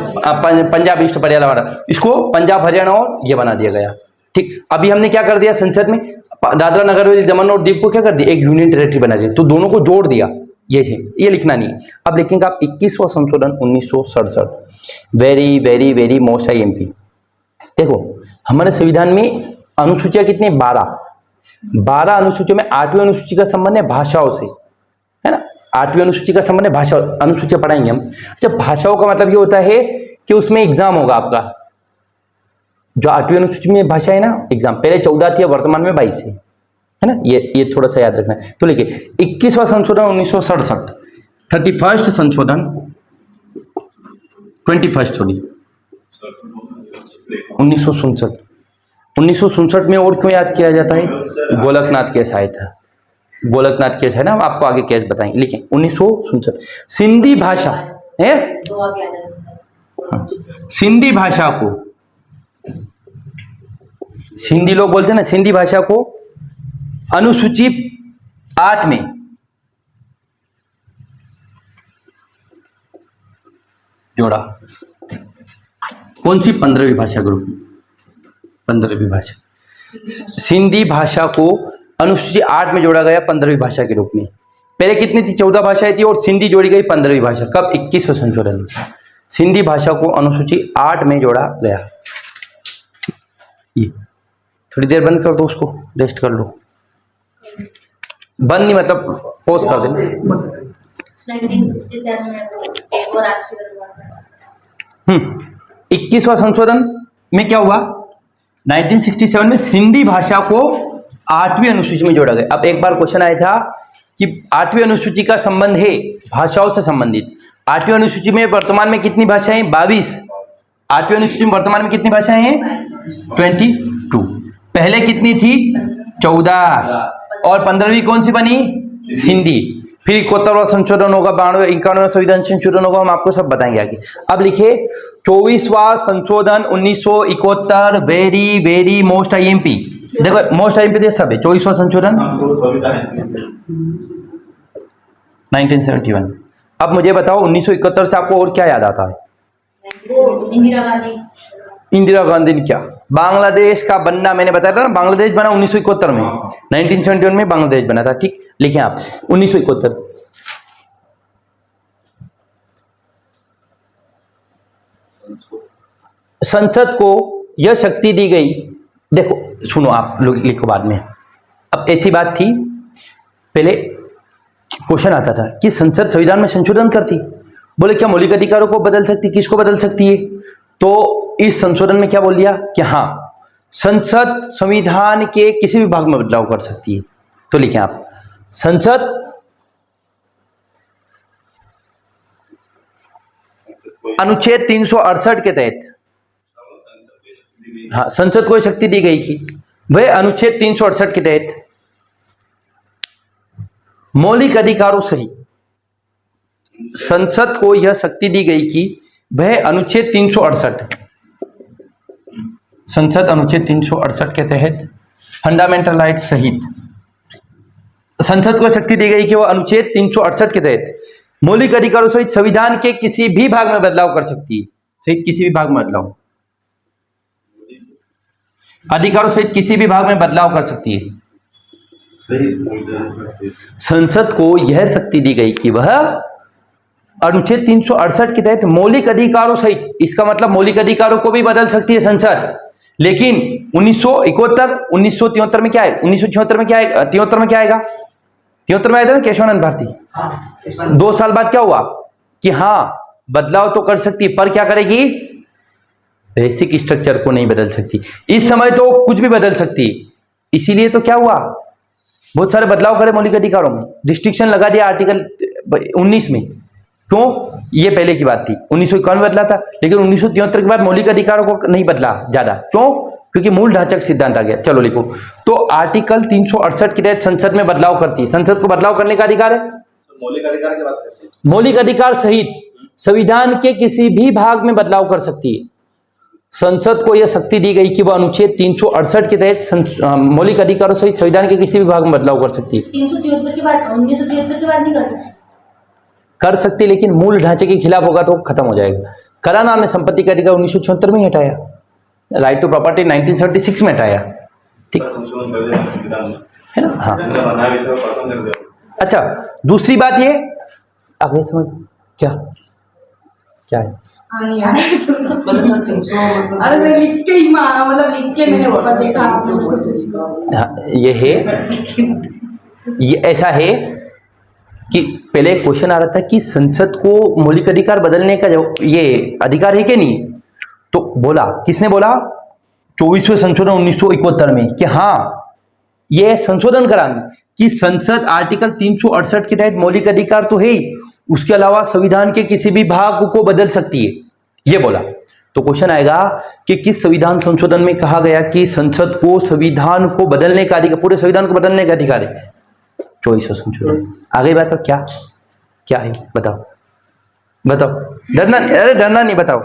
[SPEAKER 1] पंजाब ईस्ट पटियाला वाला, इसको पंजाब हरियाणा और ये बना दिया गया। ठीक, अभी हमने क्या कर दिया? संसद में दादरा नगर हवेली दमन और दीव को क्या कर दिया? एक यूनियन टेरिटरी बना दिया, तो दोनों को जोड़ दिया। ये लिखना नहीं है। अब लिखेंगे आप 21वां संशोधन 1967, very very very most I MP. देखो हमारे संविधान में अनुसूचियां कितनी? 12 अनुसूचियों में 8वीं अनुसूची का संबंध है भाषाओं से, है ना। 8वीं अनुसूची का संबंध है भाषा, अनुसूचियां पढ़ाएंगे हम। अच्छा, भाषाओं का मतलब ये होता है कि उसमें एग्जाम होगा आपका, जो 8वीं अनुसूची में भाषा है ना, एग्जाम पहले 14 थी, वर्तमान में 22 है ना। ये थोड़ा सा याद रखना है। तो लिखिए 21वां संशोधन 1967, 31st संशोधन 21st सॉरी 1967। 1967 में और क्यों याद किया जाता है? गोलकनाथ केस आया था, गोलकनाथ केस है ना, हम आपको आगे केस बताएंगे। लेकिन 1967 सिंधी भाषा है,
[SPEAKER 5] दो आगे आ जाएगा।
[SPEAKER 1] हाँ, सिंधी भाषा को, सिंधी लोग बोलते हैं ना, सिंधी भाषा को अनुसूची 8 में जोड़ा। कौन सी 15वीं भाषा ग्रुप में? 15वीं भाषा। सिंधी भाषा को अनुसूची 8 में जोड़ा गया 15वीं भाषा के रूप में। पहले कितनी थी? 14 भाषाएं थी और सिंधी जोड़ी गई 15वीं भाषा। कब? 21वें संशोधन में सिंधी भाषा को अनुसूची 8 में जोड़ा गया। ये थोड़ी देर बंद कर दो, उसको रेस्ट कर लो। बंद नहीं मतलब पॉज कर देना।
[SPEAKER 5] 1967 में एक और राष्ट्रीय हुआ था।
[SPEAKER 1] 21वां संशोधन में क्या हुआ? 1967 में सिंधी भाषा को 8वीं अनुसूची में जोड़ा गया। अब एक बार क्वेश्चन आया था कि 8वीं अनुसूची का संबंध है भाषाओं से संबंधित। 8वीं अनुसूची में वर्तमान में कितनी भाषाएं? 22। 8वीं अनुसूची में वर्तमान में कितनी भाषाएं हैं? 22। पहले कितनी थी? 14। और 15वीं कौन सी बनी? सिंधी। फिर 71वां संशोधन होगा, 92 91वां संविधान संशोधन होगा, हम आपको सब बताएंगे आगे। अब लिखिए 24वां संशोधन 1971 वेरी वेरी मोस्ट आईएमपी। देखो मोस्ट आईएमपी सब है। 24वां संशोधन 1971। अब मुझे बताओ 1971 से आपको और क्या याद आता है?
[SPEAKER 5] वो इंदिरा गांधी।
[SPEAKER 1] इंदिरा गांधी ने क्या? बांग्लादेश का बनना, मैंने बताया था ना, बांग्लादेश बना 1971 में। 1971 में बांग्लादेश बना था। ठीक, लिखें आप 1971। संसद को यह शक्ति दी गई। देखो सुनो, आप लोग लिखो बाद में। अब ऐसी बात थी, पहले क्वेश्चन आता था कि संसद संविधान में संशोधन करती, बोले क्या मौलिक अधिकारों को बदल सकती? किसको बदल सकती है? तो इस संशोधन में क्या बोल दिया कि हाँ, संसद संविधान के किसी भी भाग में बदलाव कर सकती है। तो लिखें आप संसद अनुच्छेद 368 के तहत, हाँ, संसद को शक्ति दी गई थी। वह अनुच्छेद 368 के तहत मौलिक अधिकारों सहित संसद को यह शक्ति दी गई कि वह अनुच्छेद 368, संसद अनुच्छेद 368 के तहत फंडामेंटल राइट सहित संसद को शक्ति दी गई कि वह अनुच्छेद 368 के तहत मौलिक अधिकारों सहित संविधान के किसी भी भाग में बदलाव कर सकती है। सहित किसी भी भाग में बदलाव, अधिकारों सहित किसी भी भाग में बदलाव कर सकती है। संसद को यह शक्ति दी गई कि वह अनुच्छेद 368 के तहत मौलिक अधिकारों सहित, इसका मतलब मौलिक अधिकारों को भी बदल सकती है संसद। लेकिन 1971 1973 में क्या है? 1976 में क्या है? 73 में क्या आएगा? 73 में आया था ना केशवानंद भारती। 2 साल बाद क्या हुआ कि हाँ, बदलाव तो कर सकती है, पर क्या करेगी? बेसिक स्ट्रक्चर को नहीं बदल सकती। इस समय तो कुछ भी बदल सकती है। इसीलिए तो क्या हुआ, बहुत सारे बदलाव करे मौलिक अधिकारों में, रिस्ट्रिक्शन लगा दिया आर्टिकल 19 में। क्यों? ये पहले की बात थी। 1951 में बदला था, लेकिन 1973 के बाद मौलिक अधिकारों को नहीं बदला ज्यादा। क्यों? क्योंकि मूल ढांचा सिद्धांत आ गया। चलो लिखो, तो आर्टिकल 368 के तहत संसद में बदलाव करती है। संसद को बदलाव करने का अधिकार है।
[SPEAKER 4] मौलिक अधिकार की बात करते हैं।
[SPEAKER 1] मौलिक अधिकार सहित संविधान के किसी भी भाग में बदलाव कर सकती है। संसद को यह शक्ति दी गई कि वह अनुच्छेद 368 के तहत मौलिक अधिकारों सहित संविधान के किसी भी भाग में बदलाव कर सकती है।
[SPEAKER 5] 373 के बाद 1973 के बाद नहीं कर सकती।
[SPEAKER 1] कर सकती, लेकिन मूल ढांचे के खिलाफ होगा तो खत्म हो जाएगा। करा नाम ने संपत्ति का अधिकार 1976 में ही हटाया, राइट टू प्रॉपर्टी 1936 में हटाया। ठीक है ना? हाँ। अच्छा, दूसरी बात ये आगे समझ क्या क्या है?
[SPEAKER 2] नहीं आ अरे मैं लिख के ही मतलब लिख के मैंने ऊपर देखा।
[SPEAKER 1] हाँ, ये है, ये ऐसा है कि पहले क्वेश्चन आ रहा था कि संसद को मौलिक अधिकार बदलने का ये अधिकार है कि नहीं? तो बोला, किसने बोला? 24वें संशोधन 1971 में कि हाँ, ये संशोधन कराना कि संसद आर्टिकल 368 के तहत मौलिक अधिकार तो है ही, उसके अलावा संविधान के किसी भी भाग को बदल सकती है, ये बोला। तो क्वेश्चन आएगा कि किस संविधान संशोधन में कहा गया कि संसद को संविधान को बदलने का अधिकार, पूरे संविधान को बदलने का अधिकार है? 24वां संशोधन। आगे बात क्या क्या है? बताओ बताओ, डरना, अरे डरना नहीं, बताओ।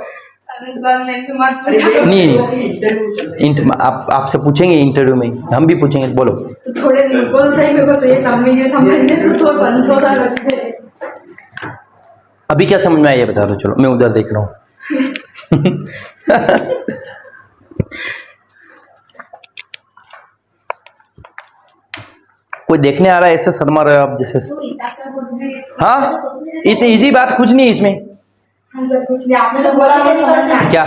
[SPEAKER 1] नहीं, आपसे पूछेंगे इंटरव्यू में, हम भी पूछेंगे, बोलो।
[SPEAKER 2] तो थोड़े दिन को सही मेरे को सही समझने तो संशोधन लगते हैं।
[SPEAKER 1] अभी क्या समझ में आया ये बता दो। चलो मैं उधर देख रहा हूँ। कोई देखने आ रहा है ऐसे शर्मा रहे हो आप जैसे। हाँ, इतनी इजी बात कुछ नहीं है इसमें।
[SPEAKER 2] हाँ सर, कुछ नहीं, आपने तो बोला मैं समझ में आया।
[SPEAKER 1] क्या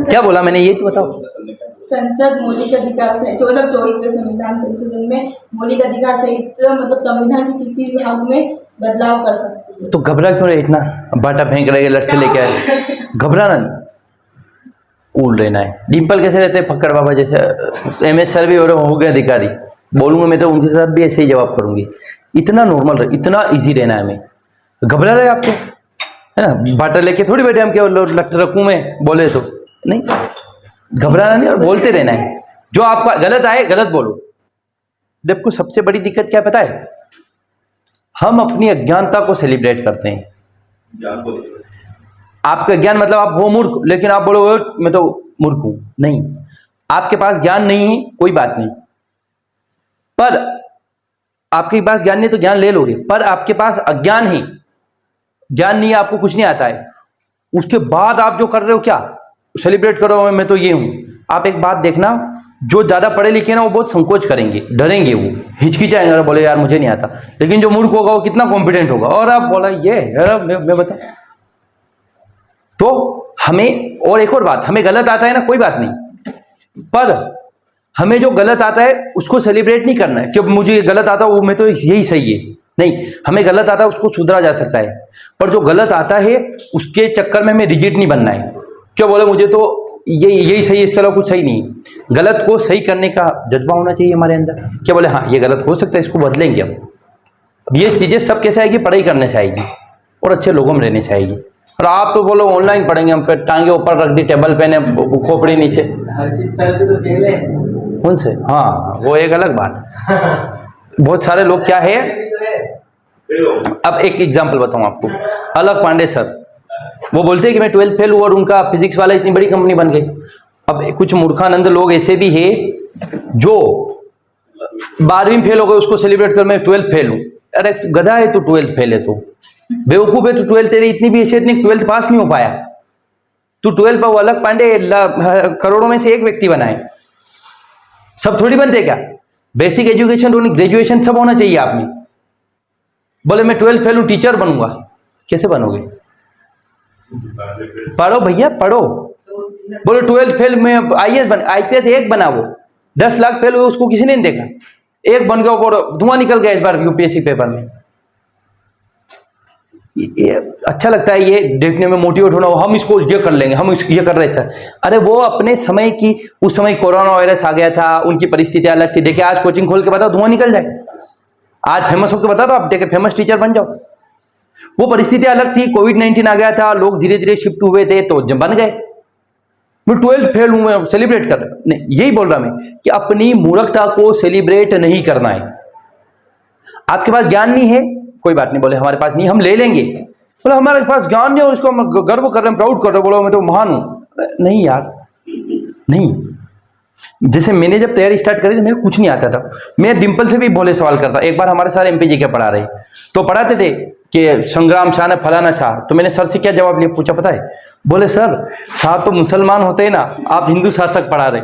[SPEAKER 1] क्या बोला मैंने, ये तो बताओ।
[SPEAKER 2] संसद मौलिक अधिकार से जो मतलब 24वें संविधान संशोधन में मौलिक अधिकार सहित मतलब संविधान के किसी भी भाग में बदलाव कर सकती है।
[SPEAKER 1] तो घबरा क्यों रहे इतना, बाटा फेंक रहे लटके लेके आए, घबराना नहीं, कूल रहना है। डिम्पल कैसे रहते हैं फक्कड़ बाबा जैसे, MS सर भी हो गए अधिकारी, बोलूंगा मैं तो उनके साथ भी ऐसे ही जवाब करूंगी। इतना नॉर्मल रहे, इतना इजी रहना है। हमें घबरा रहे आपको, है ना, बाटा लेके थोड़ी बैठे हम, क्या लट रखूं मैं बोले तो नहीं, घबराना नहीं और बोलते रहना है। जो आपका गलत आए गलत बोलो। देखो सबसे बड़ी दिक्कत क्या पता है, हम अपनी अज्ञानता को सेलिब्रेट करते हैं।
[SPEAKER 4] ज्ञान को देखो।
[SPEAKER 1] आपका ज्ञान मतलब आप हो मूर्ख, लेकिन आप बोलो मैं तो मूर्ख हूं, नहीं। आपके पास ज्ञान नहीं है कोई बात नहीं, पर आपके पास ज्ञान नहीं तो ज्ञान ले लोगे, पर आपके पास अज्ञान है, ज्ञान नहीं है, आपको कुछ नहीं आता है, उसके बाद आप जो कर रहे हो क्या सेलिब्रेट करो मैं तो ये हूं। आप एक बात देखना, जो ज्यादा पढ़े लिखे ना वो बहुत संकोच करेंगे, डरेंगे, वो हिचकिचाएंगे और बोले यार मुझे नहीं आता। लेकिन जो मूर्ख होगा वो कितना कॉम्पिटेंट होगा, और आप बोला ये मैं बता। तो हमें, और एक और बात, हमें गलत आता है ना कोई बात नहीं, पर हमें जो गलत आता है उसको सेलिब्रेट नहीं करना है कि मुझे ये गलत आता है वो मैं तो यही सही है, नहीं। हमें गलत आता है उसको सुधरा जा सकता है, पर जो गलत आता है उसके चक्कर में हमें रिजिड नहीं बनना है। क्यों बोले मुझे तो यही सही है, इसके अलावा कुछ सही नहीं। गलत को सही करने का जज्बा होना चाहिए हमारे अंदर। क्या बोले हाँ ये गलत हो सकता है, इसको बदलेंगे। अब ये चीजें सब कैसे आएगी, पढ़ाई करने से आएगी और अच्छे लोगों में रहने से आएगी। और आप तो बोलो ऑनलाइन पढ़ेंगे हम, फिर टांगे ऊपर रख दी टेबल पे ने, खोपड़ी नीचे, उनसे हाँ वो एक अलग बात। बहुत सारे लोग क्या है, अब एक एग्जांपल बताऊं आपको, अलग पांडे सर वो बोलते हैं कि मैं 12th फेल हुआ और उनका फिजिक्स वाला इतनी बड़ी कंपनी बन गई। अब कुछ मूर्खानंद लोग ऐसे भी है जो 12वीं फेल हो गए, उसको सेलिब्रेट कर मैं 12th फेल हूं। अरे गधा है तू, 12th फेल है तू, बेवकूफ है तू, 12th तेरी इतनी भी हैसियत नहीं, 12th पास नहीं हो पाया तू। 12th पर अलग पांडे करोड़ों में से एक व्यक्ति बनाए, सब थोड़ी बनते क्या। बेसिक एजुकेशन ग्रेजुएशन सब होना चाहिए आप में। बोले मैं 12th फेल हूं टीचर बनूंगा, कैसे बनोगे, पढ़ो भैया पढ़ो। बोलो 12th फेल में IAS बन, IPS एक बना, वो 10 लाख फेल हुए उसको किसी ने नहीं देखा, एक बन गया और धुआं निकल गया इस बार UPSC पेपर में। ये अच्छा लगता है ये देखने में, मोटिवेट होना, हम इसको ये कर लेंगे, हम ये कर रहे सर। अरे वो अपने समय की, उस समय कोरोना वायरस आ गया था, उनकी परिस्थितियां अलग थी। देखिए आज कोचिंग खोल के बताओ धुआं निकल जाए, आज फेमस होकर बता दो आप, देखिए फेमस टीचर बन जाओ। वो परिस्थितियां अलग थी, कोविड-19 आ गया था, लोग धीरे धीरे शिफ्ट हुए थे तो जब बन गए। मैं 12th फेल हूं, मैं सेलिब्रेट कर रहा नहीं, यही बोल रहा मैं कि अपनी मूर्खता को सेलिब्रेट नहीं करना है। आपके पास ज्ञान नहीं है कोई बात नहीं, बोले हमारे पास नहीं हम ले लेंगे, बोले हमारे पास ज्ञान नहीं और उसको हम गर्व कर रहे हैं, प्राउड कर रहे हैं, बोलो मैं तो महान हूं। नहीं यार नहीं। जैसे मैंने जब तैयारी स्टार्ट करी थी मेरे कुछ नहीं आता था, मैं डिंपल से भी भोले सवाल करता। एक बार हमारे सर MPG के पढ़ा रहे तो पढ़ाते थे कि संग्राम शाह ने फलाना शाह, तो मैंने सर से क्या जवाब लिया पूछा पता है, बोले सर शाह तो मुसलमान होते हैं ना, आप हिंदू शासक पढ़ा रहे।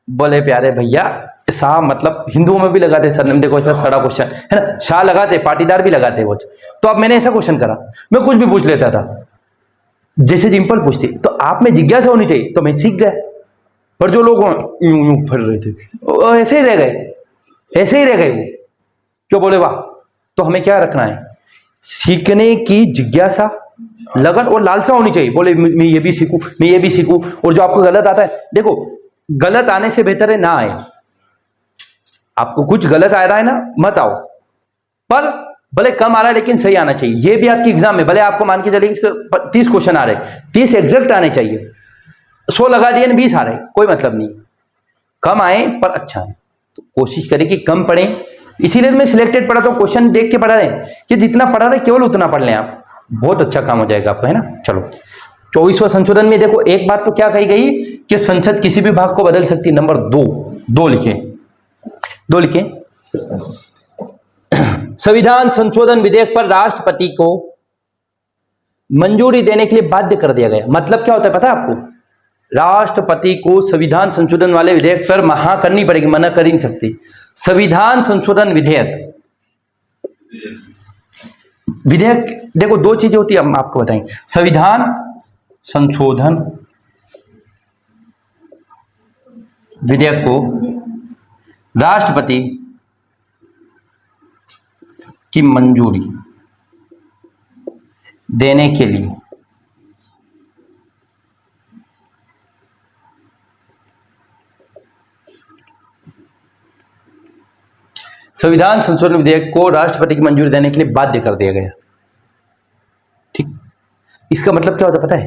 [SPEAKER 1] बोले प्यारे भैया शाह मतलब हिंदुओं में भी लगाते सर, देखो ऐसा सड़ा क्वेश्चन है ना, शाह लगाते पाटीदार भी लगाते वो। तो अब मैंने ऐसा क्वेश्चन करा, मैं कुछ भी पूछ लेता था जैसे डिंपल पूछती, तो आप में जिज्ञासा होनी चाहिए, तो मैं सीख गया। पर जो लोग यूं फिर रहे थे वो ऐसे ही रह गए, ऐसे ही रह गए वो। क्यों बोले वाह। तो हमें क्या रखना है, सीखने की जिज्ञासा, लगन और लालसा होनी चाहिए। बोले मैं ये भी सीखूं, मैं ये भी सीखूं। और जो आपको गलत आता है, देखो गलत आने से बेहतर है ना आए। आपको कुछ गलत आ रहा है ना, मत आओ, पर भले कम आ रहा है लेकिन सही आना चाहिए। ये भी आपकी एग्जाम में भले आपको मान के चलिए 30 क्वेश्चन आ रहे, 30 एग्जैक्ट आने चाहिए। 100 लगा दिए 20 आ रहे, कोई मतलब नहीं, कम आए पर अच्छा है। तो कोशिश करें कि कम पढ़ें, इसीलिए मैं सिलेक्टेड पढ़ाता हूं, क्वेश्चन देख के पढ़ा रहे कि जितना पढ़ा रहे केवल उतना पढ़ लें आप, बहुत अच्छा काम हो जाएगा आपका, है ना। चलो 24वां संशोधन में देखो एक बात तो क्या कही गई कि संसद किसी भी भाग को बदल सकती है। नंबर 2 लिखें, संविधान संशोधन विधेयक पर राष्ट्रपति को मंजूरी देने के लिए बाध्य कर दिया गया। मतलब क्या होता है पता है आपको, राष्ट्रपति को संविधान संशोधन वाले विधेयक पर हाँ करनी पड़ेगी, मना कर ही नहीं सकती। संविधान संशोधन विधेयक, विधेयक देखो दो चीजें होती है, हम आपको बताएंगे। संविधान संशोधन विधेयक को राष्ट्रपति की मंजूरी देने के लिए संविधान संशोधन विधेयक को राष्ट्रपति की मंजूरी देने के लिए बाध्य कर दिया गया। ठीक, इसका मतलब क्या होता है पता है?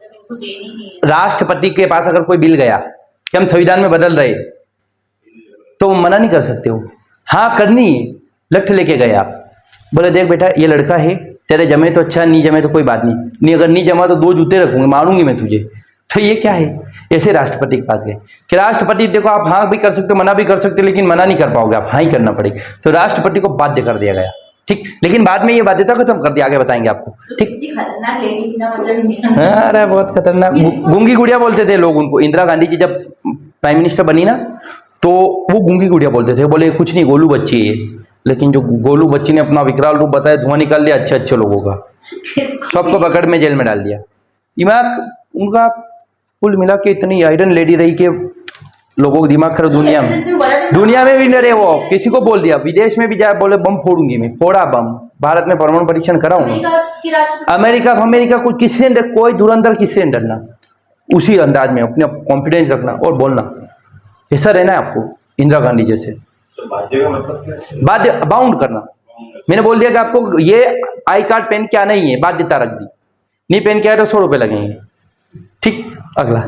[SPEAKER 5] इनको देनी ही है।
[SPEAKER 1] राष्ट्रपति के पास अगर कोई बिल गया कि हम संविधान में बदल रहे, तो वो मना नहीं कर सकते हो, हाँ करनी है। लठ लेके गए आप, बोले देख बेटा ये लड़का है, तेरे जमे तो अच्छा, नहीं जमे तो कोई बात नहीं अगर नहीं जमा तो 2 जूते रखूंगी, मारूंगी मैं तुझे। तो ये क्या है? ऐसे राष्ट्रपति के पास गए कि राष्ट्रपति देखो आप हाँ भी कर सकते हो, मना भी कर सकते हो, लेकिन मना नहीं कर पाओगे आप, हाँ ही करना पड़ेगा। तो राष्ट्रपति को बाध्य कर दिया गया। ठीक, लेकिन बाद में ये बाध्यता खत्म कर दिया, आगे बताएंगे आपको। ठीक,
[SPEAKER 5] कितनी खतरनाक लेडी थी ना, मतलब इंडिया में।
[SPEAKER 1] अरे बहुत खतरनाक, गूंगी गुड़िया बोलते थे लोग उनको। इंदिरा गांधी जी जब प्राइम मिनिस्टर बनी ना, तो वो गूंगी गुड़िया बोलते थे, बोले कुछ नहीं गोलू बच्ची है। लेकिन जो गोलू बच्ची ने अपना विकराल रूप बताया, धुआं निकाल लिया अच्छे अच्छे लोगों का, सबको पकड़ में जेल में डाल दिया। दिमाग उनका कुल मिला के इतनी आयरन लेडी रही कि लोगों को दिमाग खराब। दुनिया में भी डरे, वो किसी को बोल दिया, विदेश में भी जाए बोले बम फोड़ूंगी मैं, फोड़ा बम, भारत में परमाणु परीक्षण कराऊंगा। अमेरिका को किसी से कोई धुरंधर किसी से डरना, उसी अंदाज में अपने कॉन्फिडेंस रखना और बोलना, ऐसा रहना है आपको इंदिरा गांधी जैसे।
[SPEAKER 4] बाध्य का मतलब क्या है?
[SPEAKER 1] बाध्य बाउंड करना। मैंने बोल दिया कि आपको ये आई कार्ड पहन के आना ही है, बाध्यता रख दी, नहीं पहन के आए तो 100 रुपए लगेंगे। ठीक, अगला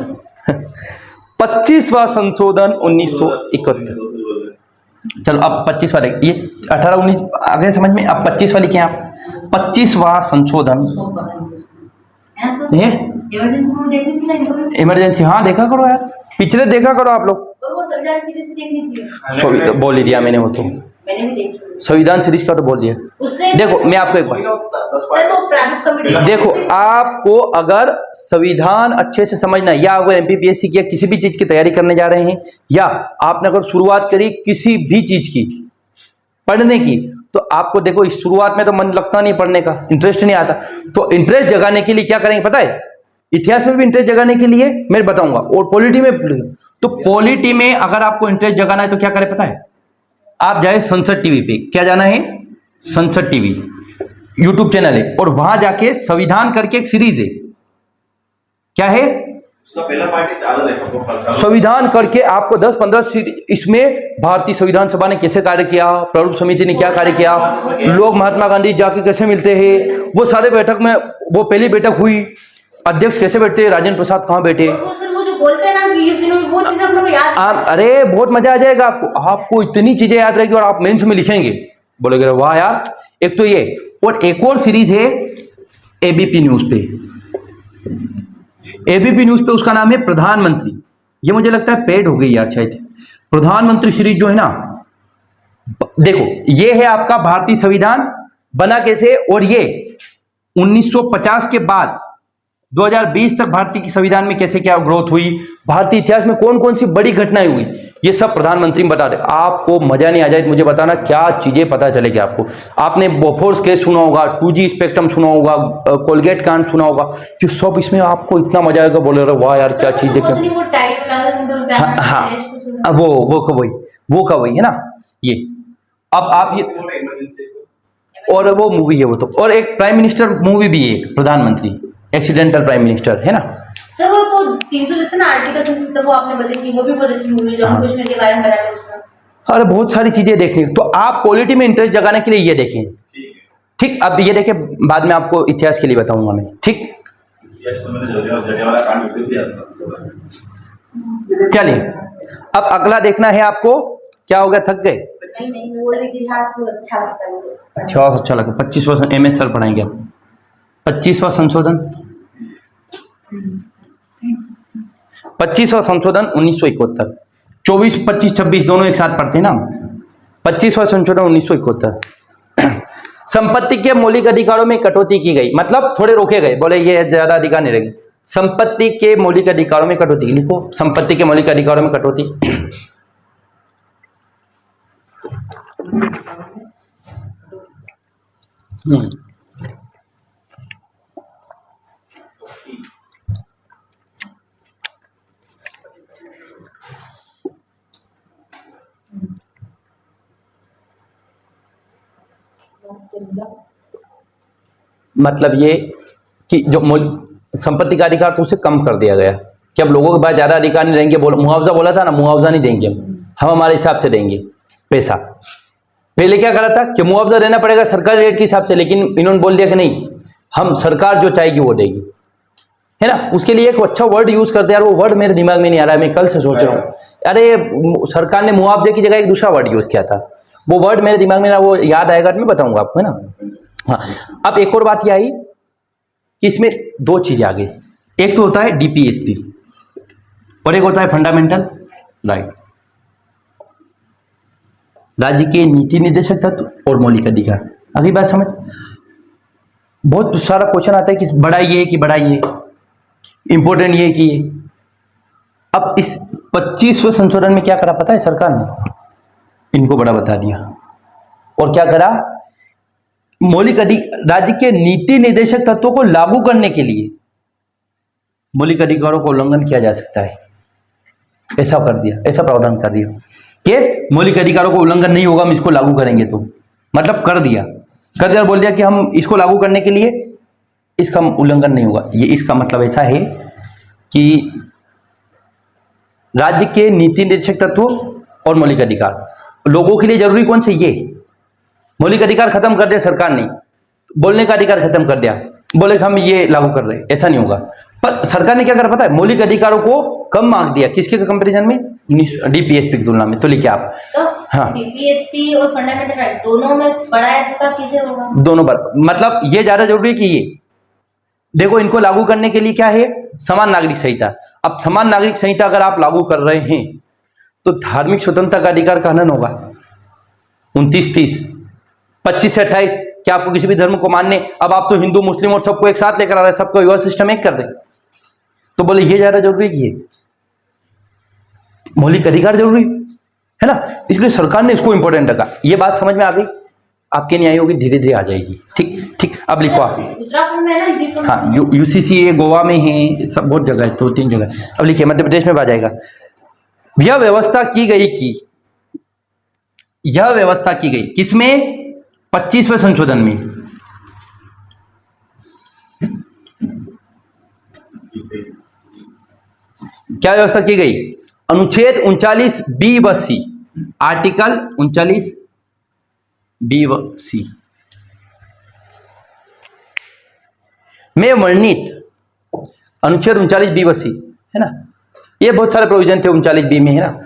[SPEAKER 1] 25वां संशोधन 1971। चलो अब 25 वाले, ये 18 19 आगे समझ में। अब 25 वाली क्या है? 25वां संशोधन, ये
[SPEAKER 5] इमरजेंसी में देखनी थी ना इनको।
[SPEAKER 1] इमरजेंसी, हाँ देखा करो यार, पिछले देखा करो आप लोग।
[SPEAKER 5] और वो संविधान सीरीज से देखनी चाहिए।
[SPEAKER 1] बोल ही दिया मैंने, वो तो
[SPEAKER 5] मैंने भी देखी
[SPEAKER 1] संविधान सीरीज का तो बोल दिया।
[SPEAKER 5] उससे
[SPEAKER 1] देखो मैं आपको एक बात,
[SPEAKER 5] सर तो प्रारूप कमेटी,
[SPEAKER 1] देखो आपको अगर संविधान अच्छे से समझना है, या अगर एमपीपीएससी की किसी भी चीज की तैयारी करने जा रहे हैं, या आपने अगर शुरुआत करी किसी भी चीज की पढ़ने की, तो आपको देखो इस शुरुआत में तो मन लगता नहीं पढ़ने का, इंटरेस्ट नहीं आता। तो इंटरेस्ट जगाने के लिए क्या करेंगे पता है? इतिहास में भी इंटरेस्ट जगाने के लिए मैं बताऊंगा, और पॉलिटी में, तो पॉलिटी में अगर आपको इंटरेस्ट जगाना है तो क्या करें पता है? आप जाए संसद टीवी पे, क्या जाना है? संसद टीवी यूट्यूब चैनल है, और वहां जाके संविधान करके एक सीरीज है, क्या है?
[SPEAKER 4] उसका पहला पार्ट ज्यादा देखा,
[SPEAKER 1] संविधान करके आपको 10-15 इसमें भारतीय संविधान सभा ने कैसे कार्य किया, प्रारूप समिति ने क्या कार्य किया, लोग महात्मा गांधी जाके कैसे मिलते हैं, वो सारे बैठक में, वो पहली बैठक हुई, अध्यक्ष कैसे बैठते, राजेंद्र प्रसाद कहाँ बैठे।
[SPEAKER 5] वो जो बोलते हैं ना कि इस दिन वो चीज हम लोग याद,
[SPEAKER 1] अरे बहुत मजा आ जाएगा आपको इतनी चीजें याद रहेगी, और आप मेंस में लिखेंगे, बोलेगे वाह यार। एक तो ये, और एक और सीरीज है एबीपी न्यूज पे, एबीपी न्यूज पे उसका नाम है प्रधानमंत्री। ये मुझे लगता है पेड हो गई यार शायद, प्रधानमंत्री सीरीज जो है ना। देखो ये है आपका भारतीय संविधान बना कैसे, और ये 1950 के बाद 2020 तक भारतीय की संविधान में कैसे क्या ग्रोथ हुई, भारतीय इतिहास में कौन कौन सी बड़ी घटनाएं हुई, ये सब प्रधानमंत्री बता दे। आपको मजा नहीं आ जाए तो मुझे बताना क्या चीजें पता चलेगी आपको। आपने बोफोर्स केस सुना होगा, 2G स्पेक्ट्रम सुना होगा, कोलगेट कांड सुना होगा, ये सब इसमें आपको इतना मजा आएगा, बोले रहे वाह यार क्या चीजें। हाँ वो का वही है ना ये। अब आप ये, और वो मूवी है वो तो, और एक प्राइम मिनिस्टर मूवी भी है प्रधानमंत्री, एक्सीडेंटल प्राइम मिनिस्टर है ना
[SPEAKER 5] सर। वो तो 300 जितना आर्टिकल 300 वो आपने बताई थी, वो भी बहुत अच्छी मूवी, जम्मू कश्मीर के बारे में बताया था उसमें।
[SPEAKER 1] अरे बहुत सारी चीजें देखनी, तो आप पॉलिटी में इंटरेस्ट जगाने के लिए ये देखें। ठीक, अब ये देखें, बाद में आपको इतिहास के लिए बताऊंगा मैं। ठीक, चलिए अब अगला देखना है आपको। क्या हो गया, थक गए?
[SPEAKER 2] नहीं वो इतिहास को अच्छा लगता है,
[SPEAKER 1] अच्छा लगता। 25वां MS सर पढ़ाएंगे आप। 25वां संशोधन, 25वां संशोधन 1971। 24, 25, 26 दोनों एक साथ पढ़ते हैं ना। 25वां संशोधन 1971। संपत्ति के मौलिक अधिकारों में कटौती की गई, मतलब थोड़े रोके गए, बोले ये ज्यादा अधिकार नहीं रहेंगे। संपत्ति के मौलिक अधिकारों में कटौती। लिखो संपत्ति के मौलिक अधिकारों में कटौती। मतलब ये कि जो संपत्ति का अधिकार तो उसे कम कर दिया गया कि अब लोगों के पास ज्यादा अधिकार नहीं रहेंगे। मुआवजा बोला था ना, मुआवजा नहीं देंगे हम हमारे हिसाब से देंगे पैसा। पहले क्या करा था कि मुआवजा देना पड़ेगा सरकारी रेट के हिसाब से, लेकिन इन्होंने बोल दिया कि नहीं, हम सरकार जो चाहेगी वो देगी, है ना। उसके लिए एक अच्छा वर्ड यूज करते हैं यार, वो वर्ड मेरे दिमाग में नहीं आ रहा है, मैं कल से सोच रहा हूँ। अरे सरकार ने मुआवजे की जगह एक दूसरा वर्ड यूज किया था, वो वर्ड मेरे दिमाग में ना, वो याद आएगा मैं बताऊंगा आपको, है ना। हाँ, अब एक और बात यह आई कि इसमें दो चीजें आ गई। एक तो होता है डीपीएसपी और एक होता है फंडामेंटल राइट। राज्य के नीति निर्देशक तत्व और मौलिक अधिकार। अगली बात समझ, बहुत सारा क्वेश्चन आता है कि बड़ा ये कि बड़ा ये इंपॉर्टेंट ये कि ये। अब इस 25वें संशोधन में क्या करा पता है सरकार ने, इनको बड़ा बता दिया और क्या करा, मौलिक अधिकार राज्य के नीति निर्देशक तत्वों को लागू करने के लिए मौलिक अधिकारों का उल्लंघन किया जा सकता है, ऐसा कर दिया, ऐसा प्रावधान कर दिया कि मौलिक अधिकारों का उल्लंघन नहीं होगा, हम इसको लागू करेंगे। तो मतलब कर दिया बोल दिया कि हम इसको लागू करने के लिए इसका उल्लंघन नहीं होगा। ये इसका मतलब ऐसा है कि राज्य के नीति निर्देशक तत्वों और मौलिक अधिकार लोगों के लिए जरूरी कौन से, ये मौलिक अधिकार खत्म कर दिया सरकार ने, बोलने का अधिकार खत्म कर दिया, बोले कि हम ये लागू कर रहे हैं, ऐसा नहीं होगा। पर सरकार ने क्या करा पता है, मौलिक अधिकारों को कम मार्क दिया, किसके कंपैरिजन में, डीपीएसपी की तुलना में। तो लिखिए आप, हाँ
[SPEAKER 5] डीपीएसपी और फंडामेंटल राइट दोनों में बढ़ाया था, किसे होगा
[SPEAKER 1] दोनों बार, मतलब ये ज्यादा जरूरी है कि ये देखो, इनको लागू करने के लिए क्या है, समान नागरिक संहिता। अब समान नागरिक संहिता अगर आप लागू कर रहे हैं तो धार्मिक स्वतंत्रता का अधिकार का हनन होगा। 29-30, 25 से 28 क्या आपको किसी भी धर्म को मानने, अब आप तो हिंदू मुस्लिम और सबको एक साथ लेकर आ रहे हैं, सबको विवाह सिस्टम एक कर रहे, तो बोले ये ज्यादा जरूरी है कि ये मौलिक अधिकार जरूरी है ना, इसलिए सरकार ने इसको इंपॉर्टेंट रखा। ये बात समझ में आ गई आपके, नहीं आई होगी, धीरे धीरे आ जाएगी। ठीक ठीक, अब लिखो आप।
[SPEAKER 5] उत्तराखंड में है ना,
[SPEAKER 1] हाँ यूसीसी है, गोवा में है, सब बहुत जगह है, 2-3 जगह। अब लिखिए मध्य प्रदेश में आ जाएगा। यह व्यवस्था की गई किसमें, 25वें संशोधन में। क्या व्यवस्था की गई, अनुच्छेद 39B व C, आर्टिकल 39B व C में वर्णित अनुच्छेद 39B व C, है ना। ये बहुत सारे प्रोविजन थे 39B में, है ना,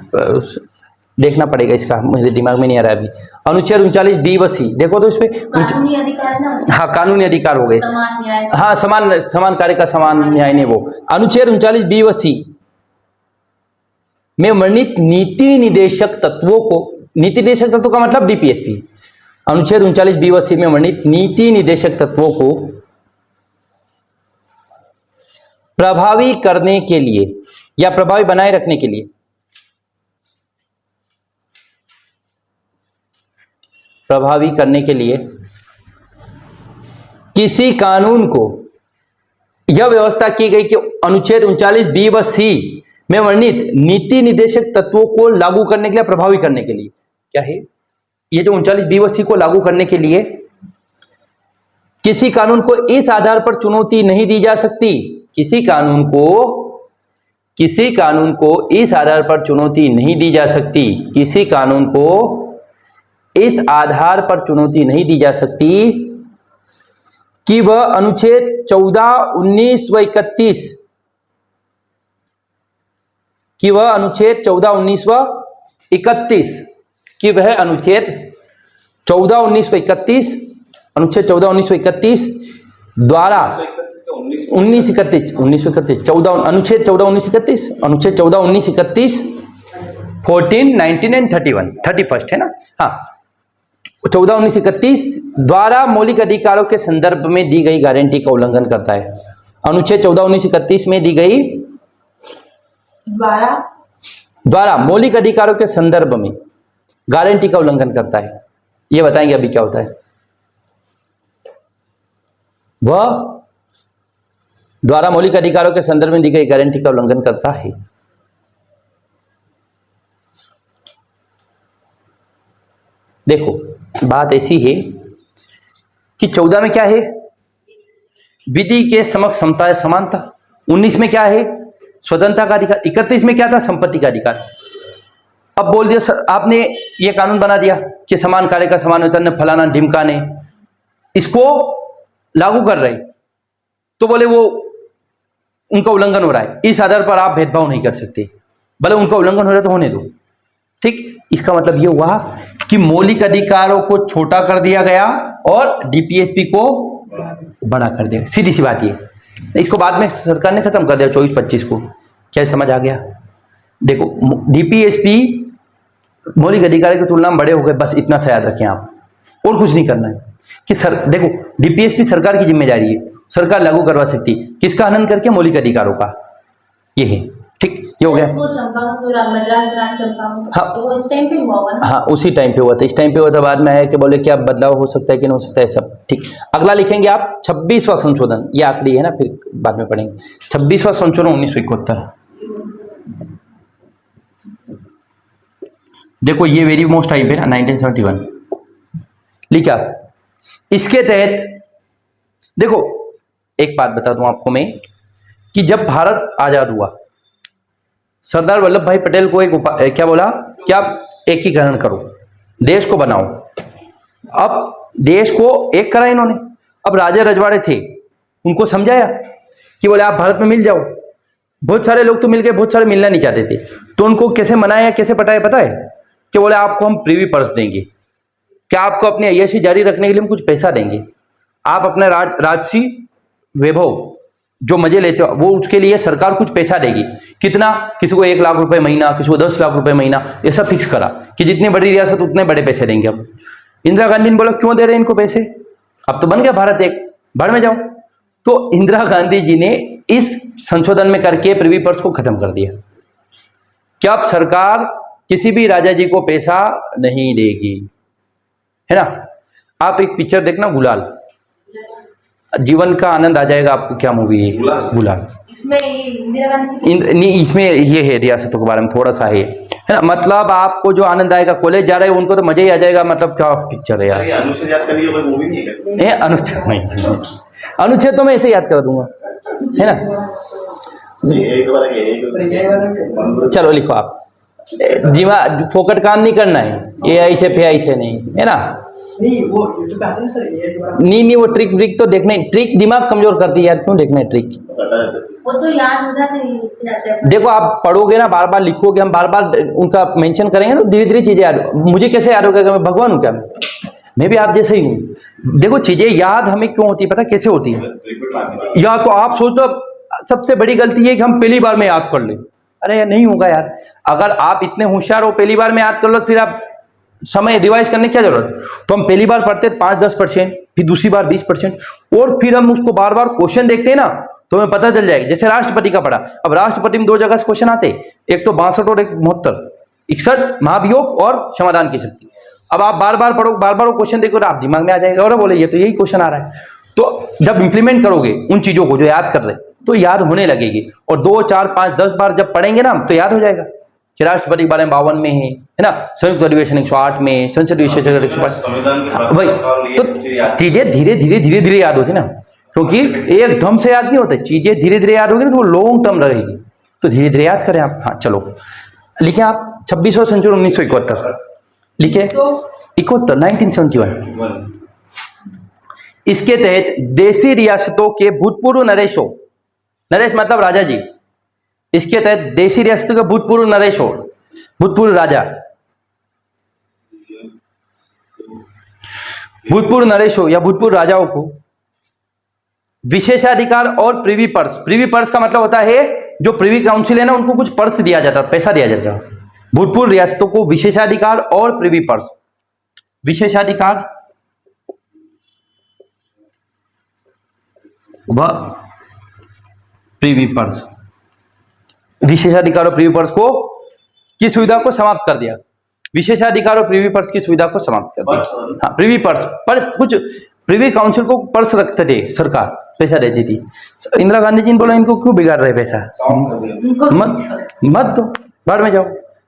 [SPEAKER 1] देखना पड़ेगा, इसका मेरे दिमाग में नहीं आ रहा है अभी। अनुच्छेद 39B व C देखो तो इसमें
[SPEAKER 5] कानूनी अधिकार ना,
[SPEAKER 1] हाँ कानूनी अधिकार हो गए,
[SPEAKER 5] समान न्याय,
[SPEAKER 1] हाँ समान कार्य का समान न्याय ने, वो अनुच्छेद 39B व C में वर्णित नीति निर्देशक तत्वों को, नीति निर्देशक तत्वों का मतलब डीपीएसपी, अनुच्छेद 39B व C में वर्णित नीति निर्देशक तत्वों को प्रभावी करने के लिए या प्रभावी बनाए रखने के लिए, प्रभावी करने के लिए किसी कानून को, यह व्यवस्था की गई कि अनुच्छेद 39B व C में वर्णित नीति निर्देशक तत्वों को लागू करने के लिए, प्रभावी करने के लिए, क्या है ये जो 39B व C को लागू करने के लिए किसी कानून को इस आधार पर चुनौती नहीं दी जा सकती, किसी कानून को इस आधार पर चुनौती नहीं दी जा सकती, किसी कानून को इस आधार पर चुनौती नहीं दी जा सकती कि वह अनुच्छेद 14, 19 व 31, कि वह अनुच्छेद 14, 19 व 31, कि वह अनुच्छेद 14, 19 व 31, अनुच्छेद 14, 19 व 31 द्वारा 1931 अनुच्छेद 14, 19, 31, अनुच्छेद 14, 19, 31, 14, 19 एंड 31 है ना, हाँ 14, 19, 31 द्वारा मौलिक अधिकारों के संदर्भ में दी गई गारंटी का उल्लंघन करता है। अनुच्छेद 14, 19, 31 में दी गई द्वारा मौलिक अधिकारों के संदर्भ में गारंटी का उल्लंघन करता है। ये बताएंगे अभी क्या होता है। वह द्वारा मौलिक अधिकारों के संदर्भ में दी गई गारंटी का उल्लंघन करता है। देखो बात ऐसी है कि 14 में क्या है, विधि के समक्ष समता या समानता। 19 में क्या है, स्वतंत्रता का अधिकार। 31 में क्या था, संपत्ति का अधिकार। अब बोल दिया सर आपने ये कानून बना दिया कि समान कार्य का समान वेतन ने फलाना ढिमका ने इसको लागू कर रहे, तो बोले वो उनका उल्लंघन हो रहा है, इस आधार पर आप भेदभाव नहीं कर सकते, भले उनका उल्लंघन हो रहा है तो होने दो। ठीक, इसका मतलब ये हुआ कि मौलिक अधिकारों को छोटा कर दिया गया और डीपीएसपी को बड़ा कर दिया। सीधी सी बात ये, इसको बाद में सरकार ने खत्म कर दिया 24-25 को। क्या समझ आ गया? देखो डीपीएसपी मौलिक अधिकार की तुलना में बड़े हो गए, बस इतना सा याद रखें आप, और कुछ नहीं करना है। कि सर देखो डीपीएसपी सरकार की जिम्मेदारी है, सरकार लागू करवा सकती, किसका हनन करके, मौलिक अधिकारों का। ये है, ठीक, ये हो गया। हाँ,
[SPEAKER 5] तो वो इस टाइम पे हुआ होगा ना?
[SPEAKER 1] हाँ उसी टाइम पे हुआ था, इस टाइम पे हुआ था, बाद में आया कि बोले क्या बदलाव हो सकता है कि नहीं हो सकता है सब। ठीक, अगला लिखेंगे आप 26वां संशोधन, ये आखिरी है ना, फिर बाद में पढ़ेंगे। 26वां संशोधन 1971। देखो ये वेरी मोस्ट टाइप है ना, 1971 लिखा। इसके तहत देखो एक बात बता दूं आपको मैं कि जब भारत आजाद हुआ, सरदार वल्लभ भाई पटेल को क्या बोला कि आप एकीकरण करो, देश को बनाओ। अब देश को एक करा इन्होंने। अब राजे रजवाड़े थे, उनको समझाया कि बोले आप भारत में मिल जाओ। बहुत सारे लोग तो मिल गए, बहुत सारे मिलना नहीं चाहते थे, तो उनको कैसे मनाया, कैसे पटाया पता है? कि बोले आपको हम प्रीवी पर्स देंगे, क्या आपको अपनी अय्याशी जारी रखने के लिए हम कुछ पैसा देंगे, आप अपना राजसी वैभव जो मजे लेते हो वो उसके लिए सरकार कुछ पैसा देगी। कितना? किसी को 1 लाख रुपए महीना, किसी को 10 लाख रुपए महीना, ऐसा फिक्स करा कि जितनी बड़ी रियासत उतने बड़े पैसे देंगे। अब इंदिरा गांधी ने बोला क्यों दे रहे हैं इनको पैसे, अब तो बन गया भारत एक, भाड़ में जाओ। तो इंदिरा गांधी जी ने इस संशोधन में करके प्रीवी पर्स को खत्म कर दिया कि अब सरकार किसी भी राजा जी को पैसा नहीं देगी, है ना। आप एक पिक्चर देखना गुलाल, जीवन का आनंद आ जाएगा आपको। क्या मूवी है गुलाल?
[SPEAKER 5] इसमें इंदिरा गांधी
[SPEAKER 1] नहीं, इसमें ये है रियासतों के बारे में थोड़ा सा है ना। मतलब आपको जो आनंद आएगा, कॉलेज जा रहे हैं उनको तो मजा ही आ जाएगा। मतलब क्या पिक्चर है यार,
[SPEAKER 4] अनुच्छेद याद करने की कोई मूवी नहीं है?
[SPEAKER 1] अनुच्छेद नहीं, अनुच्छेद तो मैं ऐसे याद कर दूंगा, है ना। चलो लिखो आप, दिमाग फोकट काम नहीं करना है, AI से FI से नहीं, है ना।
[SPEAKER 3] नहीं वो जो कहते हैं ना सर, ये दोबारा
[SPEAKER 1] नहीं वो ट्रिक तो देखना है, ट्रिक दिमाग कमजोर करती है यार, क्यों देखना है ट्रिक।
[SPEAKER 5] वो तो याद हो जाते हैं।
[SPEAKER 1] देखो आप पढ़ोगे ना, बार बार लिखोगे, हम बार बार उनका मेंशन करेंगे तो धीरे धीरे चीजें याद। मुझे कैसे याद होगा कि मैं भगवान हूँ क्या? मैं भी आप जैसे ही हूँ। देखो चीजें याद हमें क्यों होती है पता कैसे होती है? या तो आप सोचो सबसे बड़ी गलती है कि हम पहली बार में याद कर ले, अरे यार नहीं होगा यार। अगर आप इतने होशियार हो पहली बार में याद कर लो, फिर आप समय रिवाइज करने की क्या जरूरत। तो हम पहली बार पढ़ते 5-10%, फिर दूसरी बार 20%, और फिर हम उसको बार बार क्वेश्चन देखते हैं ना तो हमें पता चल जाएगा। जैसे राष्ट्रपति का पढ़ा, अब राष्ट्रपति में 2 जगह से क्वेश्चन आते, एक तो 62 और एक 72, 61 महाभियोग और क्षमादान की शक्ति। अब आप बार बार पढ़ो, बार बार वो क्वेश्चन देखो, आप दिमाग में आ जाएगा और बोले ये तो यही क्वेश्चन आ रहा है। तो जब इंप्लीमेंट करोगे उन चीजों को जो याद कर रहे तो याद होने लगेगी, और 2, 4, 5, 10 बार जब पढ़ेंगे ना तो याद हो जाएगा कि राष्ट्रपति के बारे में 52 में है ना, संयुक्त अधिवेशन 108 में, संसद विशेषज्ञ 105, वही तो चीजें धीरे धीरे धीरे धीरे याद होती ना, क्योंकि एकदम से याद नहीं होता, चीजें धीरे धीरे याद होगी ना तो वो लॉन्ग टर्म रहेगी। तो धीरे धीरे याद करें आप। हाँ चलो लिखे आप 26वां संशोधन 1971 लिखे, 71 1971। इसके तहत देशी रियासतों के भूतपूर्व नरेशों, नरेश मतलब राजा जी, इसके तहत देशी रियासतों के भूतपूर्व नरेशों, भूतपूर्व राजा, भूतपूर्व नरेशों या भूतपूर्व राजाओं को विशेषाधिकार और प्रीवी पर्स। प्रीवी पर्स का मतलब होता है जो प्रीवी काउंसिल है ना उनको कुछ पर्स दिया जाता है, पैसा दिया जाता है। भूतपूर्व रियासतों को विशेषाधिकार और प्रीवी पर्स, विशेषाधिकार व प्रीवी पर्स, विशेषाधिकारों प्रीवी पर्स को की सुविधा को समाप्त कर दिया। विशेषाधिकारों प्रीवी पर्स की सुविधा को समाप्त कर दिया। हाँ, प्रीवी पर्स पर कुछ प्रीवी काउंसिल को पर्स रखते थे, सरकार पैसा देती थी। इंदिरा गांधी जी ने बोला इनको क्यों बिगाड़ रहे पैसा, मत दो, बाहर में जाओ।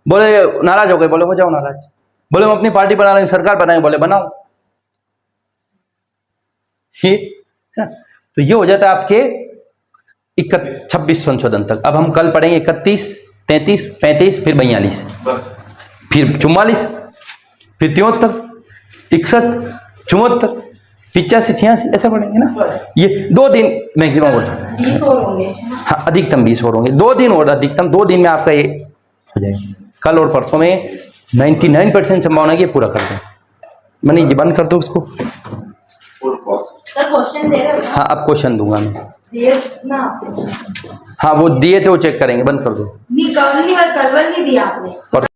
[SPEAKER 1] बोले नाराज हो गए, बोले हो जाओ नाराज। बोले हम अपनी पार्टी बना लेंगे, सरकार बनाएंगे, बोले बनाओ। ये तो ये हो जाता है आपके 26 संशोधन तक। अब हम कल पढ़ेंगे 31, 33, 35, फिर 42, फिर 44, फिर 73, 61, 74, 85, 86 ऐसा पढ़ेंगे ना। ये 2 दिन मैक्सिमम होगा।
[SPEAKER 2] 20 और होंगे।
[SPEAKER 1] हाँ, अधिकतम 20 और होंगे। 2 दिन और अधिकतम 2 दिन में आपका ये हो जाएगा। कल और परसों में 99% संभावना है कि ये पूरा कर दें। मैंने ये बंद कर दो उसको।
[SPEAKER 5] सर क्वेश्चन दे रहे हो?
[SPEAKER 1] हाँ, अब क्वेश्चन दूंगा मैं।
[SPEAKER 2] दिए ना
[SPEAKER 1] हाँ, वो दिए थे, वो चेक करेंगे। बंद कर दो।
[SPEAKER 2] नहीं, कल नहीं दिया आपने।